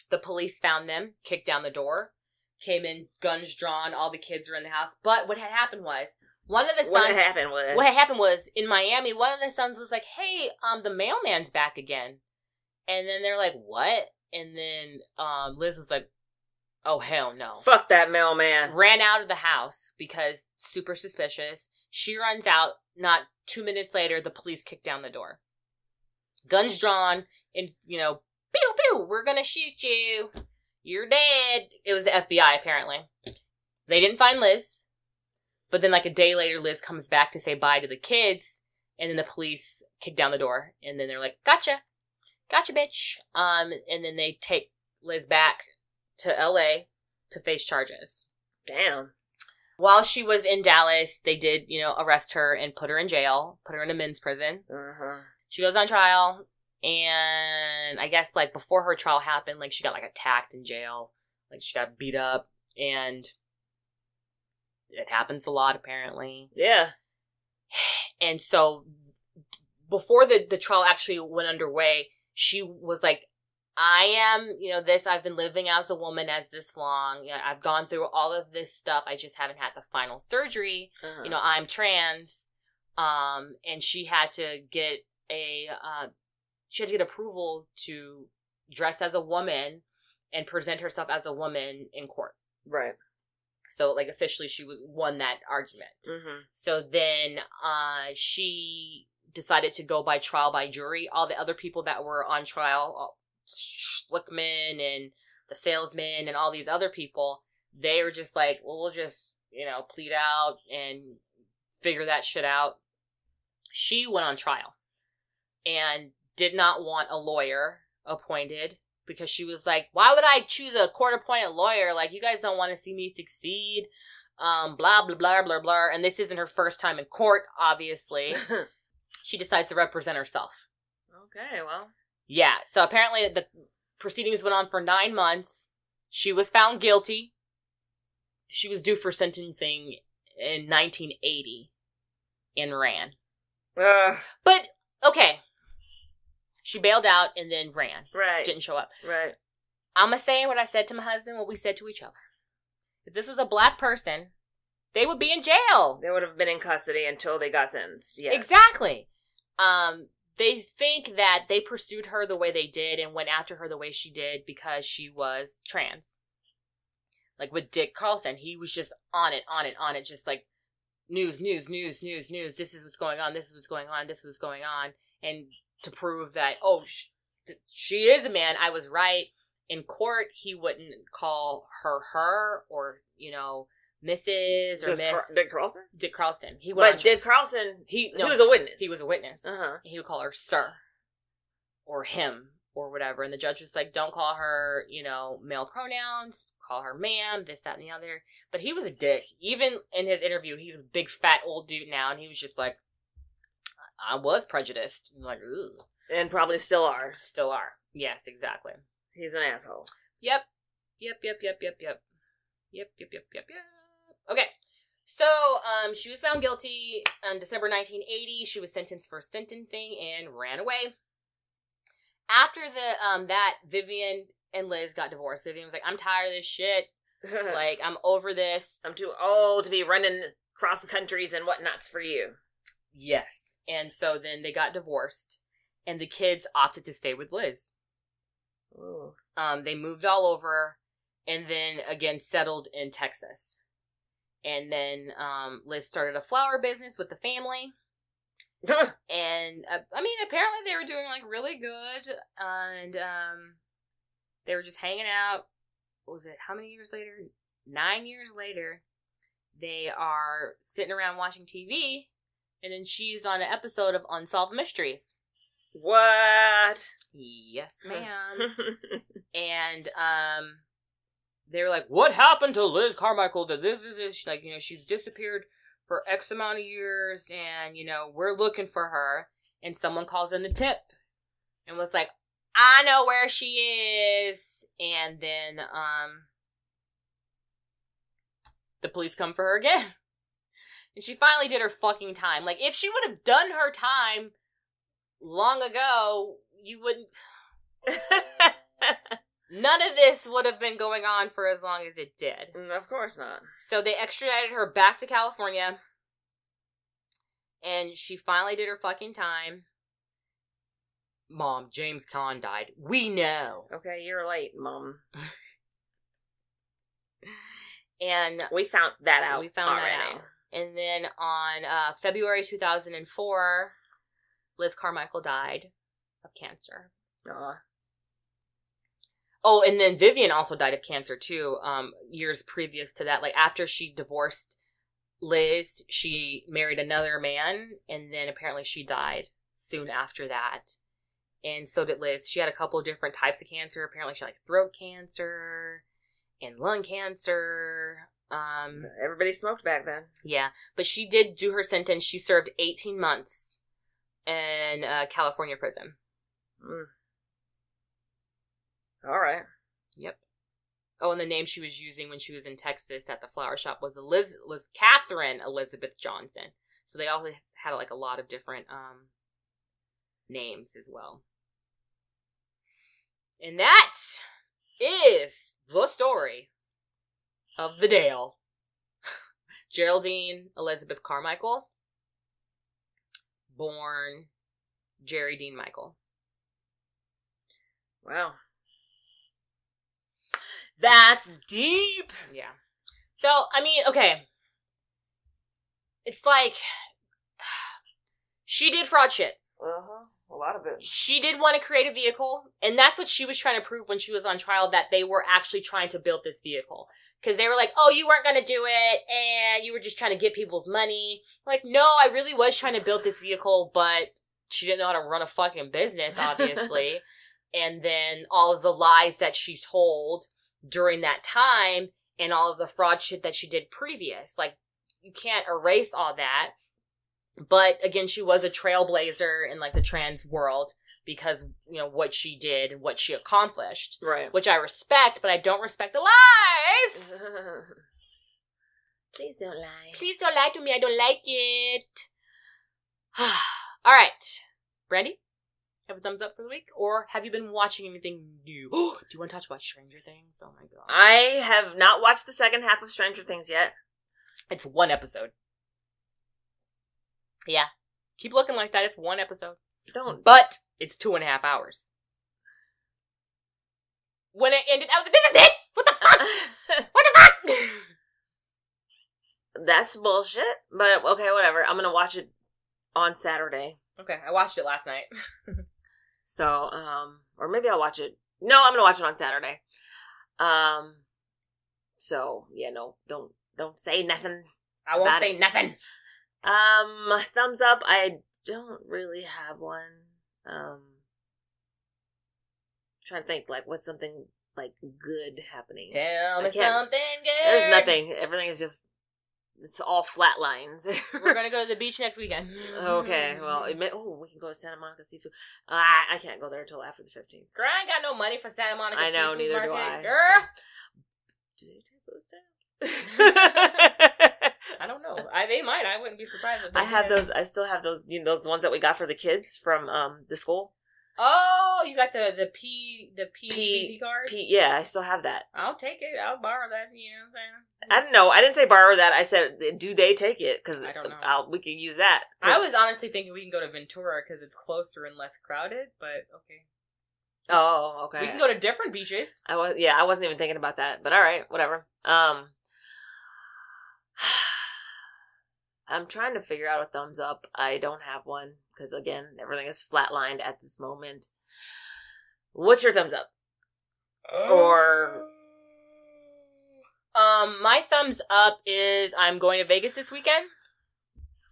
the police found them, kicked down the door, came in, guns drawn, all the kids were in the house. But what had happened was, what had happened was in Miami, one of the sons was like, hey, the mailman's back again. And then they're like, what? And then Liz was like, oh, hell no. Fuck that mailman. Ran out of the house because super suspicious. She runs out. Not 2 minutes later, the police kick down the door. Guns drawn, and, you know, pew, pew, we're gonna shoot you. You're dead. It was the FBI, apparently. They didn't find Liz. But then, like, a day later, Liz comes back to say bye to the kids, and then the police kick down the door, and then they're like, gotcha. Gotcha, bitch. And then they take Liz back to LA to face charges. Damn. While she was in Dallas, they did, you know, arrest her and put her in jail, put her in a men's prison. Uh-huh. She goes on trial, and I guess, like, before her trial happened, like, she got, like, attacked in jail. Like, she got beat up, and it happens a lot, apparently. Yeah. And so, before the trial actually went underway, she was like, I am, you know, this, I've been living as a woman as this long. You know, I've gone through all of this stuff. I just haven't had the final surgery. Uh-huh. You know, I'm trans. And she had to get approval to dress as a woman and present herself as a woman in court. Right. So, like, officially she won that argument. Mm-hmm. So then, she decided to go by trial by jury. All the other people that were on trial, Schlickman and the salesman and all these other people, they were just like, well, we'll just, you know, plead out and figure that shit out. She went on trial and did not want a lawyer appointed because she was like, why would I choose a court-appointed lawyer? Like, you guys don't want to see me succeed. Blah, blah, blah, blah, blah. And this isn't her first time in court, obviously. She decides to represent herself. Okay, well. Yeah, so apparently the proceedings went on for 9 months. She was found guilty. She was due for sentencing in 1980 and ran. But, okay. She bailed out and then ran. Right. Didn't show up. Right. I'm going to say what I said to my husband, what we said to each other. If this was a black person, they would be in jail. They would have been in custody until they got sentenced. Yes. Exactly. They think that they pursued her the way they did and went after her the way she did because she was trans. Like with Dick Carlson, he was just on it, just like news. This is what's going on, this is what's going on, this is what's going on. And to prove that, oh, she is a man, I was right. In court, he wouldn't call her or, you know, Mrs. or Miss. Dick Carlson? Dick Carlson. Dick Carlson, he was a witness. He was a witness. Uh-huh. He would call her sir. Or him. Or whatever. And the judge was like, don't call her, you know, male pronouns. Call her ma'am. This, that, and the other. But he was a dick. Even in his interview, he's a big fat old dude now. And he was just like, I was prejudiced. I'm like, ooh. And probably still are. Still are. Yes, exactly. He's an asshole. Yep. Okay. So, she was found guilty on December 1980. She was sentenced for sentencing and ran away. After that, Vivian and Liz got divorced. Vivian was like, I'm tired of this shit. Like, I'm over this. I'm too old to be running across the countries and whatnots for you. Yes. And so then they got divorced. And the kids opted to stay with Liz. Ooh. They moved all over. And then, again, settled in Texas. And then Liz started a flower business with the family. And, apparently they were doing, like, really good. And they were just hanging out. What was it? How many years later? 9 years later, they are sitting around watching TV. And then she's on an episode of Unsolved Mysteries. What? Yes, ma'am. And, they were like, what happened to Liz Carmichael? This, like, she's disappeared for X amount of years, and, we're looking for her. And someone calls in a tip and was like, I know where she is. And then, the police come for her again. And she finally did her fucking time. Like, if she would have done her time long ago, you wouldn't... None of this would have been going on for as long as it did. Of course not. So they extradited her back to California. And she finally did her fucking time. Mom, James Caan died. We know. Okay, you're late, Mom. And we found that out. We found already. that out. And then on February 2004, Liz Carmichael died of cancer. Oh, and then Vivian also died of cancer, too, years previous to that. Like, after she divorced Liz, she married another man, and then apparently she died soon after that. And so did Liz. She had a couple of different types of cancer. Apparently she had, like, throat cancer and lung cancer. Everybody smoked back then. Yeah, but she did do her sentence. She served 18 months in California prison. All right. Yep. Oh, and the name she was using when she was in Texas at the flower shop was Catherine Elizabeth Johnson. So they also had like a lot of different names as well. And that is the story of the Dale. Geraldine Elizabeth Carmichael, born Jerry Dean Michael. Wow. That's deep. Yeah. So, I mean, okay. It's like, she did fraud shit. Uh-huh. A lot of it. She did want to create a vehicle, and that's what she was trying to prove when she was on trial, that they were actually trying to build this vehicle. Because they were like, oh, you weren't going to do it, and you were just trying to get people's money. I'm like, no, I really was trying to build this vehicle, but she didn't know how to run a fucking business, obviously. And then all of the lies that she told during that time, and all of the fraud shit that she did previous. Like, you can't erase all that. But, again, she was a trailblazer in, like, the trans world because, what she did and what she accomplished. Right. Which I respect, but I don't respect the lies! Please don't lie. Please don't lie to me. I don't like it. All right. Brandy, have a thumbs up for the week? Or have you been watching anything new? Do you want to talk about Stranger Things? Oh, my God. I have not watched the second half of Stranger Things yet. It's one episode. Yeah. Keep looking like that. It's one episode. Don't. But it's 2.5 hours. When it ended, I was like, this is it? What the fuck? What the fuck? That's bullshit. But, okay, whatever. I'm gonna watch it on Saturday. Okay, I watched it last night. So, or maybe I'll watch it. No, I'm gonna watch it on Saturday. So, yeah, no, don't say nothing. I won't say nothing. Thumbs up, I don't really have one. Trying to think, like, what's something, like, good happening? Tell me something good. There's nothing. Everything is just, it's all flat lines. We're gonna go to the beach next weekend. Okay, well, we can go to Santa Monica Seafood. I can't go there until after the 15th. Girl, I ain't got no money for Santa Monica I know, Seafood neither Market. do I. Girl! Do they take those stamps? I don't know. They might. I wouldn't be surprised if they I have did. those. I still have those. Those ones that we got for the kids from the school. Oh, you got the PBT card? Yeah, I still have that. I'll take it. I'll borrow that. You know what I'm saying? I don't know. I didn't say borrow that. I said, do they take it? Because I don't know. We could use that. I was honestly thinking we can go to Ventura because it's closer and less crowded, but okay. Oh, okay. We can go to different beaches. I wasn't even thinking about that. But all right, whatever. I'm trying to figure out a thumbs up. I don't have one because, again, everything is flatlined at this moment. What's your thumbs up? Or my thumbs up is I'm going to Vegas this weekend.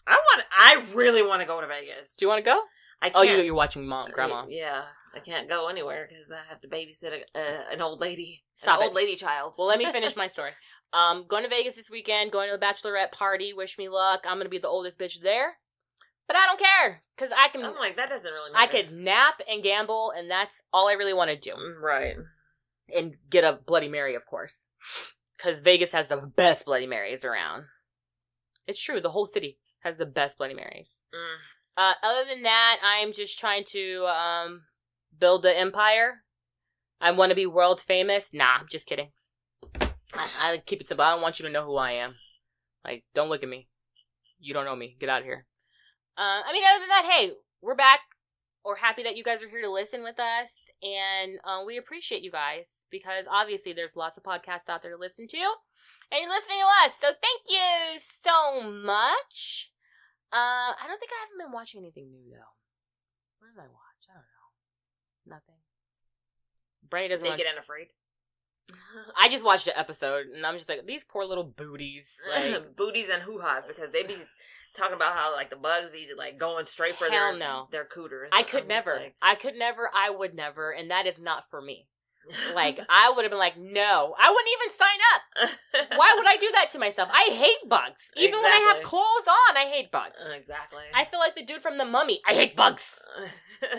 I really want to go to Vegas. Do you want to go? I can't. Oh, you're watching Grandma. Yeah, I can't go anywhere because I have to babysit an old lady. Stop an it. old lady child. Well, let me finish my story. Going to Vegas this weekend, going to a bachelorette party. Wish me luck. I'm going to be the oldest bitch there. But I don't care, because I can... I'm like, that doesn't really matter. I could nap and gamble, and that's all I really want to do. Right. And get a Bloody Mary, of course. Because Vegas has the best Bloody Marys around. It's true, the whole city has the best Bloody Marys. Other than that, I'm just trying to build the empire. I want to be world famous. Nah, I'm just kidding. I keep it simple. I don't want you to know who I am. Like, don't look at me. You don't know me. Get out of here. I mean, other than that, hey, we're back. We're happy that you guys are here to listen with us. And we appreciate you guys. Because obviously there's lots of podcasts out there to listen to. And you're listening to us. So thank you so much. I don't think I haven't been watching anything new, though. What did I watch? I don't know. Nothing. Brandy doesn't Naked and Afraid. I just watched an episode, and I'm just like, these poor little booties. Like, booties and hoo-has, because they be talking about how, like, the bugs be, like, going straight for their cooters. I could never. I would never, and that is not for me. Like, I would have been like, no. I wouldn't even sign up. Why would I do that to myself? I hate bugs. Even when I have clothes on, I hate bugs. Exactly. I feel like the dude from The Mummy. I hate bugs.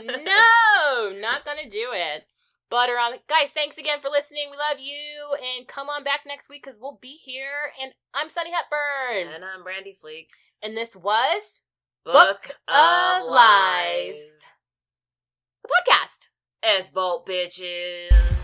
No, not gonna do it. But, guys, thanks again for listening. We love you. And come on back next week because we'll be here. And I'm Sunny Hepburn. And I'm Brandy Fleeks. And this was Book of Lies. The podcast. S-Bolt bitches.